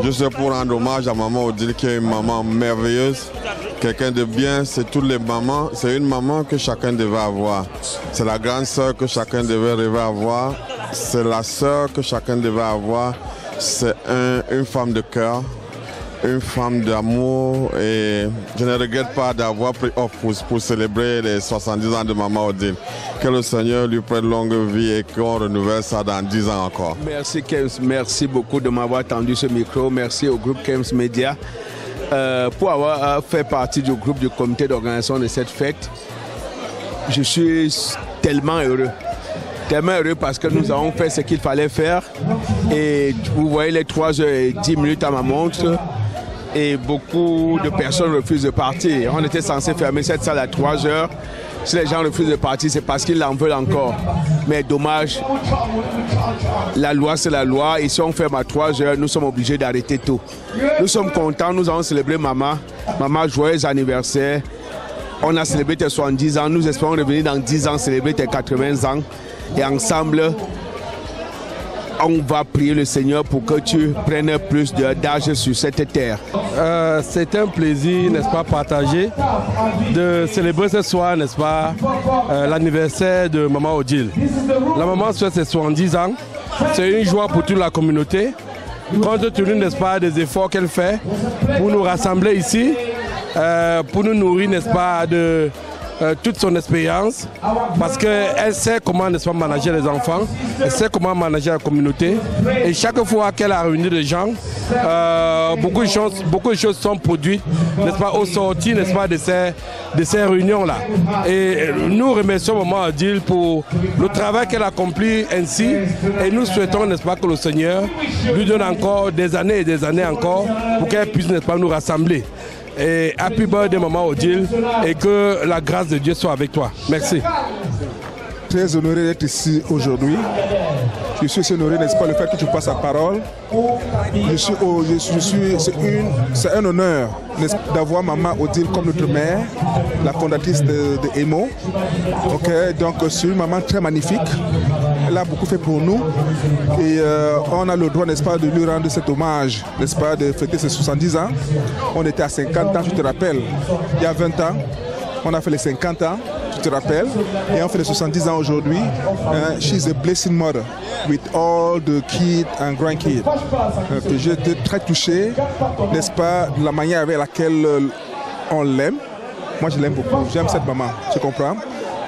Juste pour rendre hommage à maman Odile, qui est une maman merveilleuse, quelqu'un de bien. C'est toutes les mamans, c'est une maman que chacun devait avoir. C'est la grande sœur que chacun devait rêver avoir. C'est la sœur que chacun devait avoir. C'est une femme de cœur, une femme d'amour, et je ne regrette pas d'avoir pris off pour célébrer les 70 ans de maman Odile. Que le Seigneur lui prenne longue vie et qu'on renouvelle ça dans 10 ans encore. Merci Kems, merci beaucoup de m'avoir tendu ce micro. Merci au groupe Kems Media pour avoir fait partie du groupe du comité d'organisation de cette fête. Je suis tellement heureux. Tellement heureux parce que nous avons fait ce qu'il fallait faire. Et vous voyez les 3h10 à ma montre. Et beaucoup de personnes refusent de partir. On était censé fermer cette salle à 3h. Si les gens refusent de partir, c'est parce qu'ils en veulent encore. Mais dommage, la loi c'est la loi. Et si on ferme à 3h, nous sommes obligés d'arrêter tôt. Nous sommes contents, nous allons célébrer maman. Maman, joyeux anniversaire. On a célébré tes 70 ans. Nous espérons revenir dans 10 ans célébrer tes 80 ans. Et ensemble, on va prier le Seigneur pour que tu prennes plus d'âge sur cette terre. C'est un plaisir, n'est-ce pas, partagé de célébrer ce soir, n'est-ce pas, l'anniversaire de maman Odile. La maman souhaite ses 70 ans. C'est une joie pour toute la communauté. Compte tenu, n'est-ce pas, des efforts qu'elle fait pour nous rassembler ici, pour nous nourrir, n'est-ce pas, de toute son expérience, parce qu'elle sait comment, n'est-ce pas, manager les enfants, elle sait comment manager la communauté, et chaque fois qu'elle a réuni des gens, beaucoup de choses sont produites, n'est-ce pas, au sorti, n'est-ce pas, de ces réunions-là. Et nous remercions maman Odile pour le travail qu'elle accomplit ainsi, et nous souhaitons, n'est-ce pas, que le Seigneur lui donne encore des années et des années encore pour qu'elle puisse, n'est-ce pas, nous rassembler. Et happy birthday maman Odile, et que la grâce de Dieu soit avec toi. Merci. Très honoré d'être ici aujourd'hui. Je suis honoré, n'est-ce pas, le fait que tu passes la parole. C'est un honneur d'avoir maman Odile comme notre mère, la fondatrice de EMO. Donc c'est une maman très magnifique. Elle a beaucoup fait pour nous et on a le droit, n'est-ce pas, de lui rendre cet hommage, n'est-ce pas, de fêter ses 70 ans. On était à 50 ans, tu te rappelles, il y a 20 ans, on a fait les 50 ans, tu te rappelles, et on fait les 70 ans aujourd'hui. She's a blessing mother with all the kids and grandkids. J'étais très touché, n'est-ce pas, de la manière avec laquelle on l'aime. Moi je l'aime beaucoup, j'aime cette maman, tu comprends?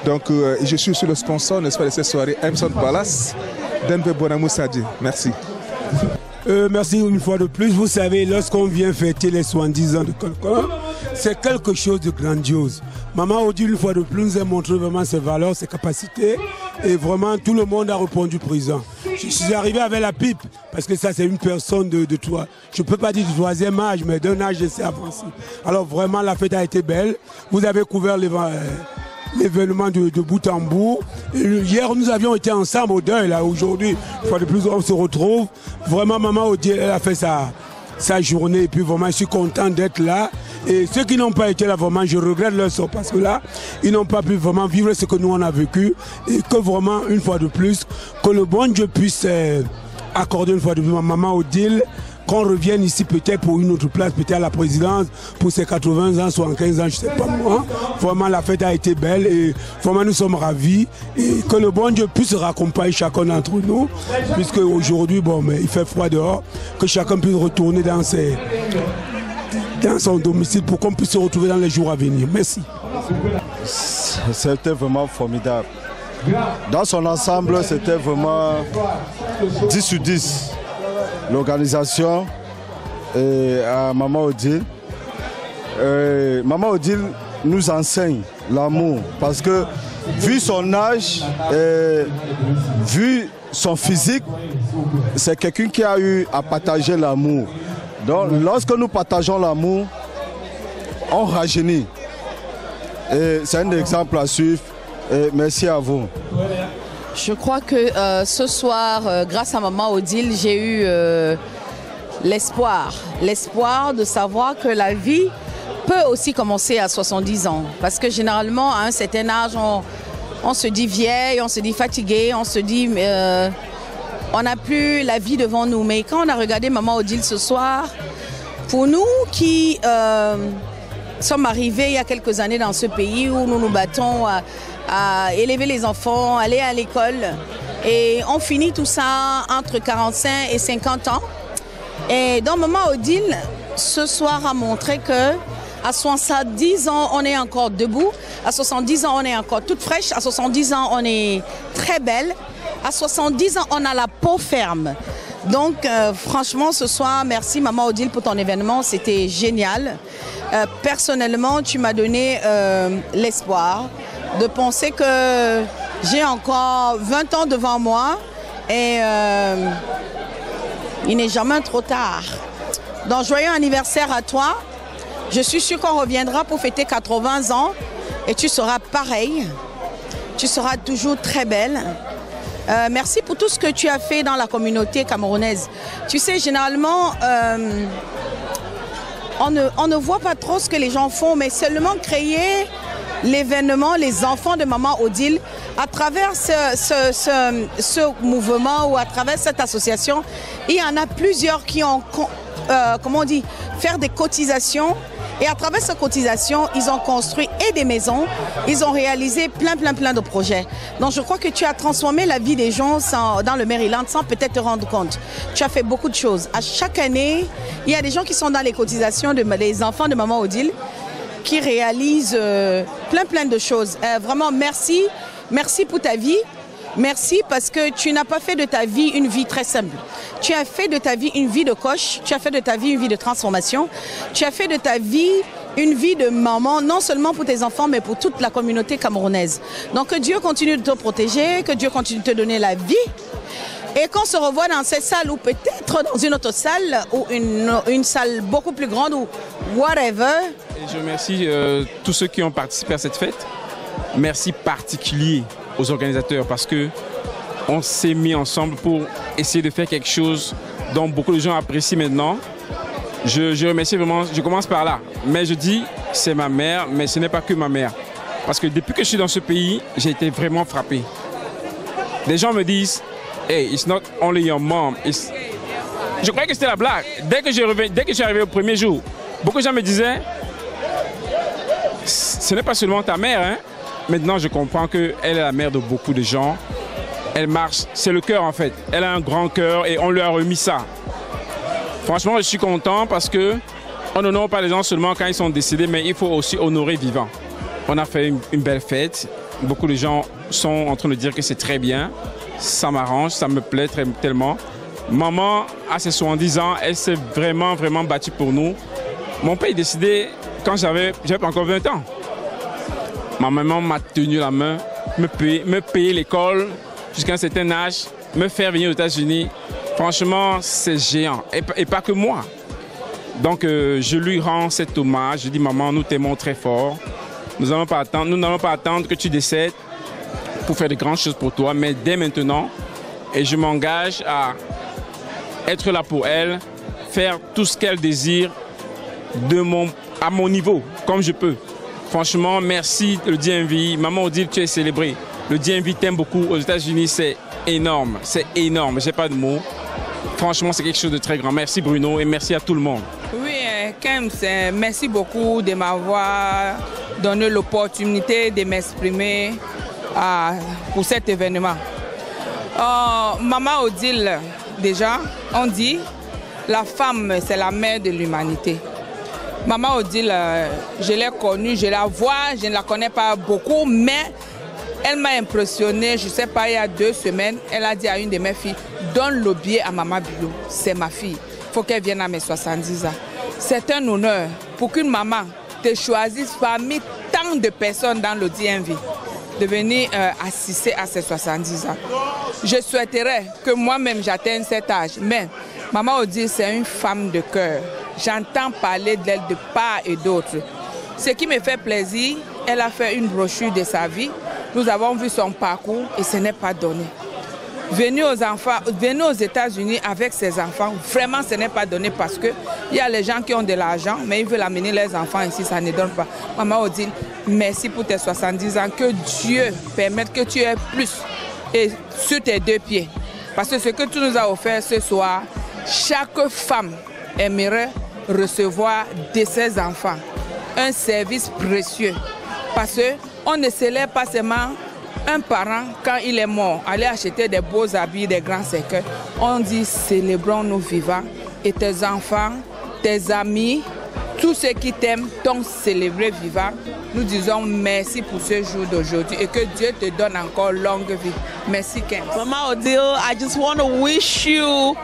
Donc je suis sur le sponsor, n'est-ce pas, de cette soirée, Emerson Palace, Denver Bonamou Sadi. Merci. Merci une fois de plus. Vous savez, lorsqu'on vient fêter les 70 ans de quelqu'un, c'est quelque chose de grandiose. Maman Odile, une fois de plus, nous a montré vraiment ses valeurs, ses capacités. Et vraiment, tout le monde a répondu présent. Je suis arrivé avec la pipe, parce que ça, c'est une personne de toi. Je ne peux pas dire du troisième âge, mais d'un âge assez avancé. Alors vraiment, la fête a été belle. Vous avez couvert l'événement de bout en bout. Hier, nous avions été ensemble au deuil. Là, aujourd'hui, une fois de plus, on se retrouve. Vraiment, maman Odile, elle a fait sa journée. Et puis, vraiment, je suis content d'être là. Et ceux qui n'ont pas été là, vraiment, je regrette leur sort. Parce que là, ils n'ont pas pu vraiment vivre ce que nous, on a vécu. Et que vraiment, une fois de plus, que le bon Dieu puisse accorder une fois de plus à maman Odile, qu'on revienne ici peut-être pour une autre place, peut-être à la présidence, pour ses 80 ans, 75 ans, je ne sais pas moi. Vraiment, la fête a été belle et vraiment, nous sommes ravis. Et que le bon Dieu puisse raccompagner chacun d'entre nous, puisque aujourd'hui, bon, mais il fait froid dehors, que chacun puisse retourner dans son domicile pour qu'on puisse se retrouver dans les jours à venir. Merci. C'était vraiment formidable. Dans son ensemble, c'était vraiment 10 sur 10. L'organisation et à Maman Odile. Maman Odile nous enseigne l'amour parce que vu son âge et vu son physique, c'est quelqu'un qui a eu à partager l'amour. Donc lorsque nous partageons l'amour, on rajeunit. Et c'est un exemple à suivre. Et merci à vous. Je crois que ce soir, grâce à Maman Odile, j'ai eu l'espoir de savoir que la vie peut aussi commencer à 70 ans. Parce que généralement, à un certain âge, on se dit vieille, on se dit fatigué, on se dit on n'a plus la vie devant nous. Mais quand on a regardé Maman Odile ce soir, pour nous qui sommes arrivés il y a quelques années dans ce pays où nous nous battons à élever les enfants, aller à l'école, et on finit tout ça entre 45 et 50 ans. Et donc Maman Odile, ce soir, a montré que à 70 ans, on est encore debout. À 70 ans, on est encore toute fraîche. À 70 ans, on est très belle. À 70 ans, on a la peau ferme. Donc, franchement, ce soir, merci Maman Odile pour ton événement. C'était génial. Personnellement, tu m'as donné l'espoir de penser que j'ai encore 20 ans devant moi et il n'est jamais trop tard. Donc, joyeux anniversaire à toi. Je suis sûre qu'on reviendra pour fêter 80 ans et tu seras pareil. Tu seras toujours très belle. Merci pour tout ce que tu as fait dans la communauté camerounaise. Tu sais, généralement, on ne voit pas trop ce que les gens font, mais seulement créer l'événement Les Enfants de Maman Odile à travers ce mouvement ou à travers cette association. Il y en a plusieurs qui ont, comment on dit, faire des cotisations. Et à travers ces cotisations, ils ont construit et des maisons, ils ont réalisé plein de projets. Donc je crois que tu as transformé la vie des gens dans le Maryland sans peut-être te rendre compte. Tu as fait beaucoup de choses. À chaque année, il y a des gens qui sont dans les cotisations des enfants de Maman Odile qui réalisent plein de choses. Vraiment, merci. Merci pour ta vie. Merci parce que tu n'as pas fait de ta vie une vie très simple. Tu as fait de ta vie une vie de coach, tu as fait de ta vie une vie de transformation, tu as fait de ta vie une vie de maman, non seulement pour tes enfants, mais pour toute la communauté camerounaise. Donc que Dieu continue de te protéger, que Dieu continue de te donner la vie. Et qu'on se revoit dans cette salle ou peut-être dans une autre salle ou une salle beaucoup plus grande ou whatever. Et je remercie tous ceux qui ont participé à cette fête. Merci particulier aux organisateurs parce que on s'est mis ensemble pour essayer de faire quelque chose dont beaucoup de gens apprécient maintenant. Je remercie vraiment, je commence par là. Mais je dis, c'est ma mère, mais ce n'est pas que ma mère. Parce que depuis que je suis dans ce pays, j'ai été vraiment frappé. Les gens me disent, hey, it's not only your mom. Je croyais que c'était la blague. Dès que je suis arrivé au premier jour, beaucoup de gens me disaient, ce n'est pas seulement ta mère, hein. Maintenant, je comprends qu'elle est la mère de beaucoup de gens. Elle marche, c'est le cœur en fait. Elle a un grand cœur et on lui a remis ça. Franchement, je suis content parce qu'on n'honore pas les gens seulement quand ils sont décédés, mais il faut aussi honorer vivants. On a fait une belle fête. Beaucoup de gens sont en train de dire que c'est très bien. Ça m'arrange, ça me plaît tellement. Maman, à ses 70 ans, elle s'est vraiment battue pour nous. Mon père est décédé quand j'avais pas encore 20 ans. Ma maman m'a tenu la main, me payer l'école jusqu'à un certain âge, me faire venir aux États-Unis. Franchement, c'est géant. Et pas que moi. Donc, je lui rends cet hommage. Je dis, maman, nous t'aimons très fort. Nous n'allons pas attendre que tu décèdes pour faire de grandes choses pour toi, mais dès maintenant. Et je m'engage à être là pour elle, faire tout ce qu'elle désire à mon niveau, comme je peux. Franchement, merci le DMV. Maman Odile, tu es célébrée. Le DMV t'aime beaucoup. Aux États-Unis, c'est énorme. C'est énorme. J'ai pas de mots. Franchement, c'est quelque chose de très grand. Merci Bruno et merci à tout le monde. Oui, Kems, merci beaucoup de m'avoir donné l'opportunité de m'exprimer pour cet événement. Maman Odile, déjà, on dit, la femme, c'est la mère de l'humanité. Maman Odile, je l'ai connue, je la vois, je ne la connais pas beaucoup, mais elle m'a impressionnée, je ne sais pas, il y a 2 semaines, elle a dit à une de mes filles, donne le billet à Maman Bilo, c'est ma fille, il faut qu'elle vienne à mes 70 ans. C'est un honneur pour qu'une maman te choisisse parmi tant de personnes dans le DMV de venir assister à ses 70 ans. Je souhaiterais que moi-même j'atteigne cet âge, mais Maman Odile, c'est une femme de cœur. J'entends parler d'elle de part et d'autre. Ce qui me fait plaisir, elle a fait une brochure de sa vie. Nous avons vu son parcours et ce n'est pas donné. venir aux États-Unis avec ses enfants, vraiment ce n'est pas donné parce que il y a les gens qui ont de l'argent, mais ils veulent amener leurs enfants ici, ça ne donne pas. Maman Odile, merci pour tes 70 ans, que Dieu permette que tu aies plus et sur tes deux pieds. Parce que ce que tu nous as offert ce soir, chaque femme aimerait recevoir de ses enfants un service précieux. Parce qu'on ne célèbre pas seulement un parent quand il est mort, aller acheter des beaux habits, des grands cercueils. On dit célébrons nos vivants et tes enfants, tes amis, tous ceux qui t'aiment t'ont célébré vivant. Nous disons merci pour ce jour d'aujourd'hui et que Dieu te donne encore longue vie. Merci Ken. Mama Odile, I just want to wish you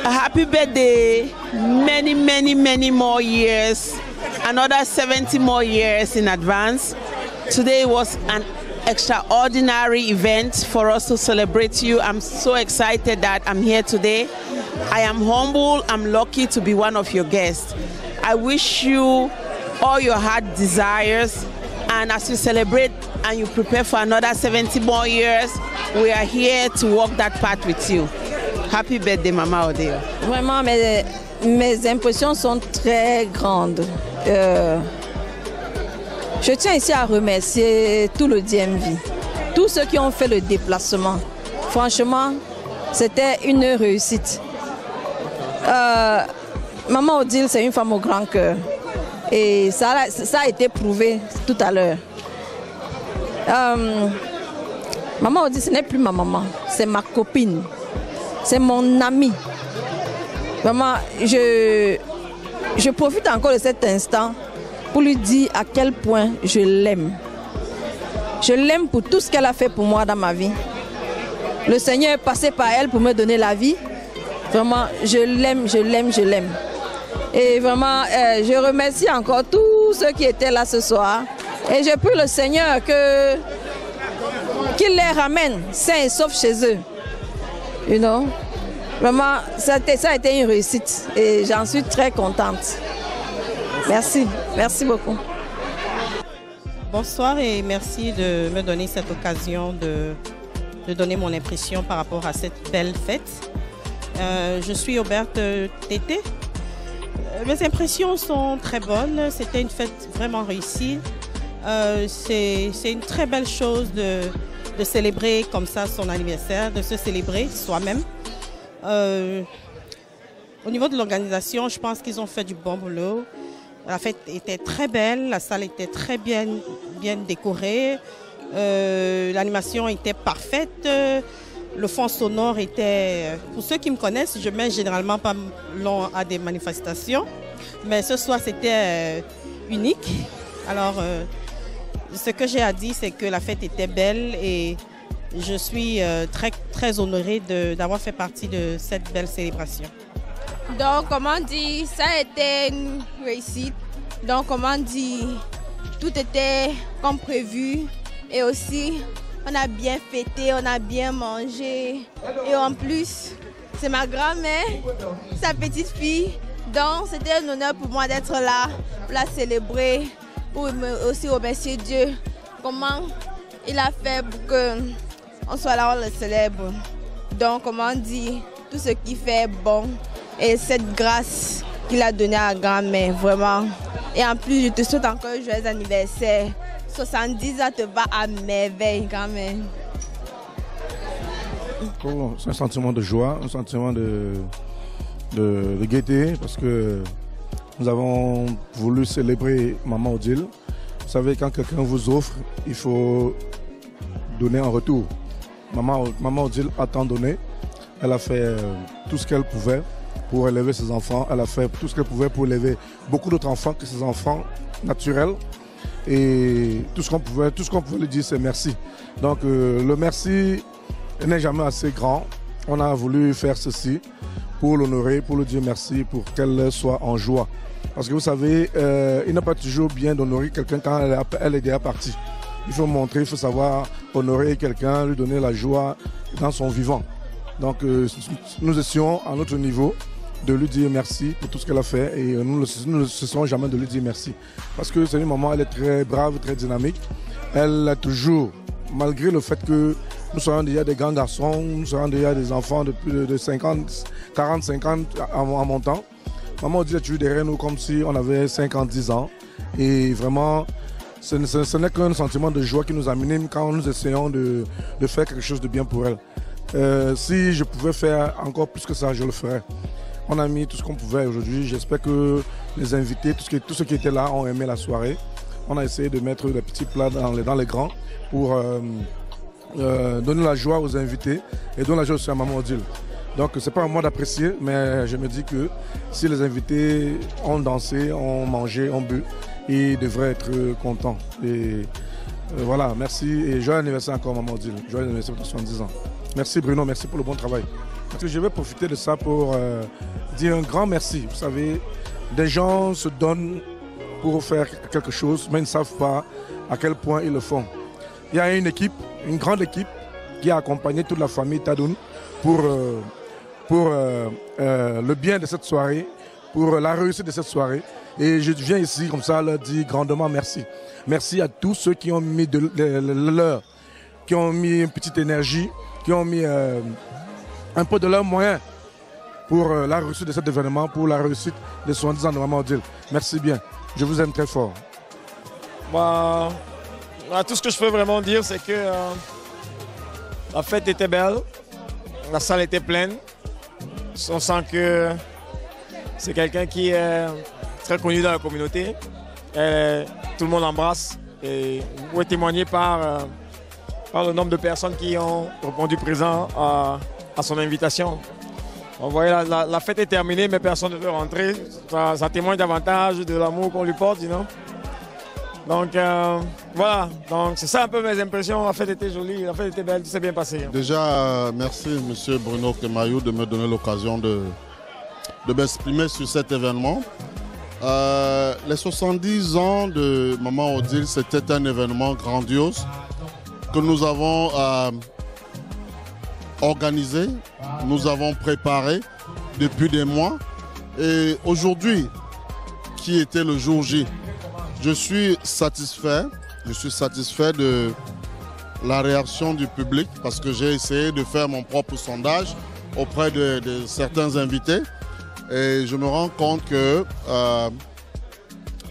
a happy birthday, many more years, another 70 more years in advance. Today was an extraordinary event for us to celebrate you. I'm so excited that I'm here today. I am humble, I'm lucky to be one of your guests. I wish you all your heart desires, and as you celebrate and you prepare for another 70 more years, we are here to walk that path with you. Happy birthday, Mama Odile. Vraiment, mes impressions sont très grandes. Je tiens ici à remercier tout le DMV, tous ceux qui ont fait le déplacement. Franchement, c'était une réussite. Maman Odile, c'est une femme au grand cœur. Et ça a été prouvé tout à l'heure. Maman Odile, ce n'est plus ma maman, c'est ma copine. C'est mon amie. Vraiment, je profite encore de cet instant pour lui dire à quel point je l'aime. Je l'aime pour tout ce qu'elle a fait pour moi dans ma vie. Le Seigneur est passé par elle pour me donner la vie. Vraiment, je l'aime. Et vraiment, je remercie encore tous ceux qui étaient là ce soir. Et je prie le Seigneur qu'il les ramène sains et saufs chez eux. You know? Vraiment, ça a été une réussite et j'en suis très contente. Merci beaucoup. Bonsoir et merci de me donner cette occasion de donner mon impression par rapport à cette belle fête. Je suis Auberte Tété. Mes impressions sont très bonnes. C'était une fête vraiment réussie. C'est une très belle chose de célébrer comme ça son anniversaire, de se célébrer soi-même. Au niveau de l'organisation, je pense qu'ils ont fait du bon boulot. La fête était très belle, la salle était très bien décorée, l'animation était parfaite, le fond sonore était... Pour ceux qui me connaissent, je mets généralement pas long à des manifestations, mais ce soir c'était unique. Alors, ce que j'ai à dire, c'est que la fête était belle et je suis très honorée d'avoir fait partie de cette belle célébration. Donc, comment dire, ça a été une réussite. Donc, comment dire, tout était comme prévu. Et aussi, on a bien fêté, on a bien mangé. Et en plus, c'est ma grand-mère, sa petite fille. Donc, c'était un honneur pour moi d'être là, pour la célébrer, pour aussi remercier Dieu. Comment il a fait pour qu'on soit là, on le célèbre. Donc, comment dire, tout ce qui fait bon. Et cette grâce qu'il a donnée à la grand-mère, vraiment. Et en plus, je te souhaite encore un joyeux anniversaire. 70 ans te va à merveille, grand-mère. Oh, c'est un sentiment de joie, un sentiment de gaieté, parce que nous avons voulu célébrer Maman Odile. Vous savez, quand quelqu'un vous offre, il faut donner en retour. Maman Odile a tant donné. Elle a fait tout ce qu'elle pouvait pour élever ses enfants. Elle a fait tout ce qu'elle pouvait pour élever beaucoup d'autres enfants que ses enfants naturels. Et tout ce qu'on pouvait lui dire, c'est merci. Donc le merci n'est jamais assez grand. On a voulu faire ceci pour l'honorer, pour lui dire merci, pour qu'elle soit en joie. Parce que vous savez, il n'est pas toujours bien d'honorer quelqu'un quand elle est déjà partie. Il faut montrer, il faut savoir honorer quelqu'un, lui donner la joie dans son vivant. Donc nous essayons à notre niveau de lui dire merci pour tout ce qu'elle a fait et nous ne cesserons jamais de lui dire merci. Parce que c'est une maman, elle est très brave, très dynamique. Elle a toujours, malgré le fait Nous serons déjà des grands garçons, nous serons déjà des enfants de plus de 50, 40, 50 en montant. Maman Odile est toujours derrière nous comme si on avait 50, 10 ans. Et vraiment, ce n'est qu'un sentiment de joie qui nous anime quand nous essayons de faire quelque chose de bien pour elle. Si je pouvais faire encore plus que ça, je le ferais. On a mis tout ce qu'on pouvait aujourd'hui. J'espère que les invités, tous ceux qui étaient là ont aimé la soirée. On a essayé de mettre des petits plats dans les grands pour donner la joie aux invités et donner la joie aussi à Maman Odile. Donc c'est pas à moi d'apprécier, mais je me dis que si les invités ont dansé, ont mangé, ont bu, ils devraient être contents. Et voilà, merci et joyeux anniversaire encore Maman Odile. Joyeux anniversaire pour 70 ans. Merci Bruno, merci pour le bon travail. Parce que je vais profiter de ça pour dire un grand merci. Vous savez, des gens se donnent pour faire quelque chose, mais ils ne savent pas à quel point ils le font. Il y a une équipe, une grande équipe, qui a accompagné toute la famille Tadoun pour le bien de cette soirée, pour la réussite de cette soirée. Et je viens ici comme ça leur dire grandement merci. Merci à tous ceux qui ont mis de leur, qui ont mis une petite énergie, qui ont mis un peu de leurs moyens pour la réussite de cet événement, pour la réussite des 70 ans de Maman Odile. Merci bien. Je vous aime très fort. Moi, tout ce que je peux vraiment dire, c'est que la fête était belle, la salle était pleine. On sent que c'est quelqu'un qui est très connu dans la communauté. Tout le monde l'embrasse. Et vous pouvez témoigner par le nombre de personnes qui ont répondu présent à son invitation. Vous voyez, la fête est terminée, mais personne ne veut rentrer. Ça témoigne davantage de l'amour qu'on lui porte, you know? Donc voilà, donc c'est ça un peu mes impressions. La fête était jolie, la fête était belle, tout s'est bien passé. Déjà, merci M. Bruno Kemayou de me donner l'occasion de m'exprimer sur cet événement. Les 70 ans de Maman Odile, c'était un événement grandiose que nous avons organisé, nous avons préparé depuis des mois. Et aujourd'hui, qui était le jour J, je suis satisfait de la réaction du public parce que j'ai essayé de faire mon propre sondage auprès de certains invités et je me rends compte que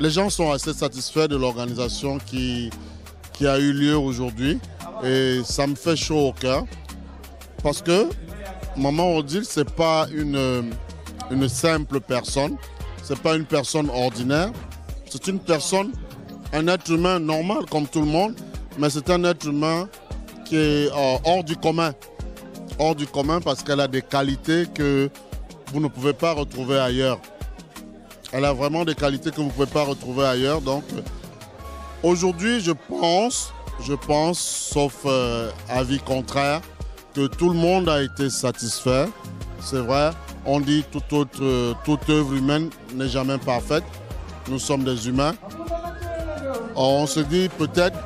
les gens sont assez satisfaits de l'organisation qui a eu lieu aujourd'hui et ça me fait chaud au cœur parce que Maman Odile, ce n'est pas une simple personne, ce n'est pas une personne ordinaire. C'est une personne, un être humain normal comme tout le monde, mais c'est un être humain qui est hors du commun. Hors du commun parce qu'elle a des qualités que vous ne pouvez pas retrouver ailleurs. Elle a vraiment des qualités que vous ne pouvez pas retrouver ailleurs. Donc aujourd'hui, je pense, sauf avis contraire, que tout le monde a été satisfait. C'est vrai, on dit toute œuvre humaine n'est jamais parfaite. Nous sommes des humains. On se dit peut-être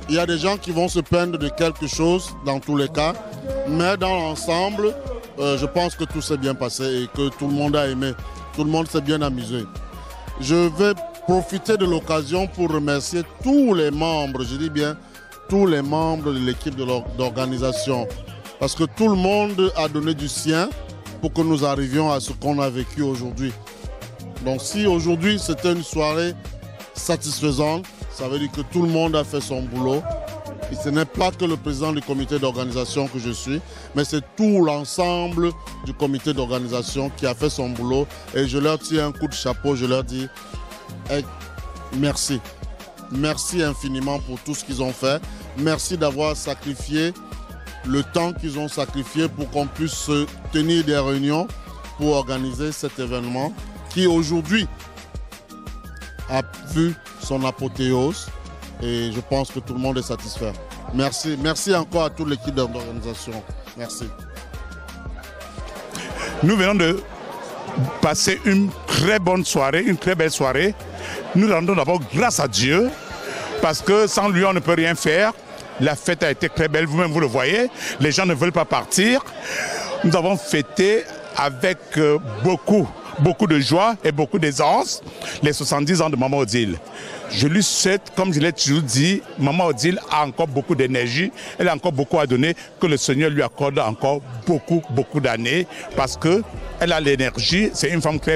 il y a des gens qui vont se plaindre de quelque chose dans tous les cas, mais dans l'ensemble, je pense que tout s'est bien passé et que tout le monde a aimé. Tout le monde s'est bien amusé. Je vais profiter de l'occasion pour remercier tous les membres, je dis bien tous les membres de l'équipe d'organisation, parce que tout le monde a donné du sien pour que nous arrivions à ce qu'on a vécu aujourd'hui. Donc si aujourd'hui c'était une soirée satisfaisante, ça veut dire que tout le monde a fait son boulot. Et ce n'est pas que le président du comité d'organisation que je suis, mais c'est tout l'ensemble du comité d'organisation qui a fait son boulot. Et je leur tire un coup de chapeau, je leur dis merci. Merci infiniment pour tout ce qu'ils ont fait. Merci d'avoir sacrifié le temps qu'ils ont sacrifié pour qu'on puisse se tenir des réunions pour organiser cet événement qui aujourd'hui a vu son apothéose et je pense que tout le monde est satisfait. Merci, merci encore à toute l'équipe d'organisation. Merci. Nous venons de passer une très bonne soirée, une très belle soirée. Nous rendons d'abord grâce à Dieu parce que sans lui on ne peut rien faire. La fête a été très belle, vous-même vous le voyez, les gens ne veulent pas partir. Nous avons fêté avec beaucoup beaucoup de joie et beaucoup d'aisance, les 70 ans de Maman Odile. Je lui souhaite, comme je l'ai toujours dit, Maman Odile a encore beaucoup d'énergie, elle a encore beaucoup à donner, que le Seigneur lui accorde encore beaucoup d'années, parce qu'elle a l'énergie, c'est une femme très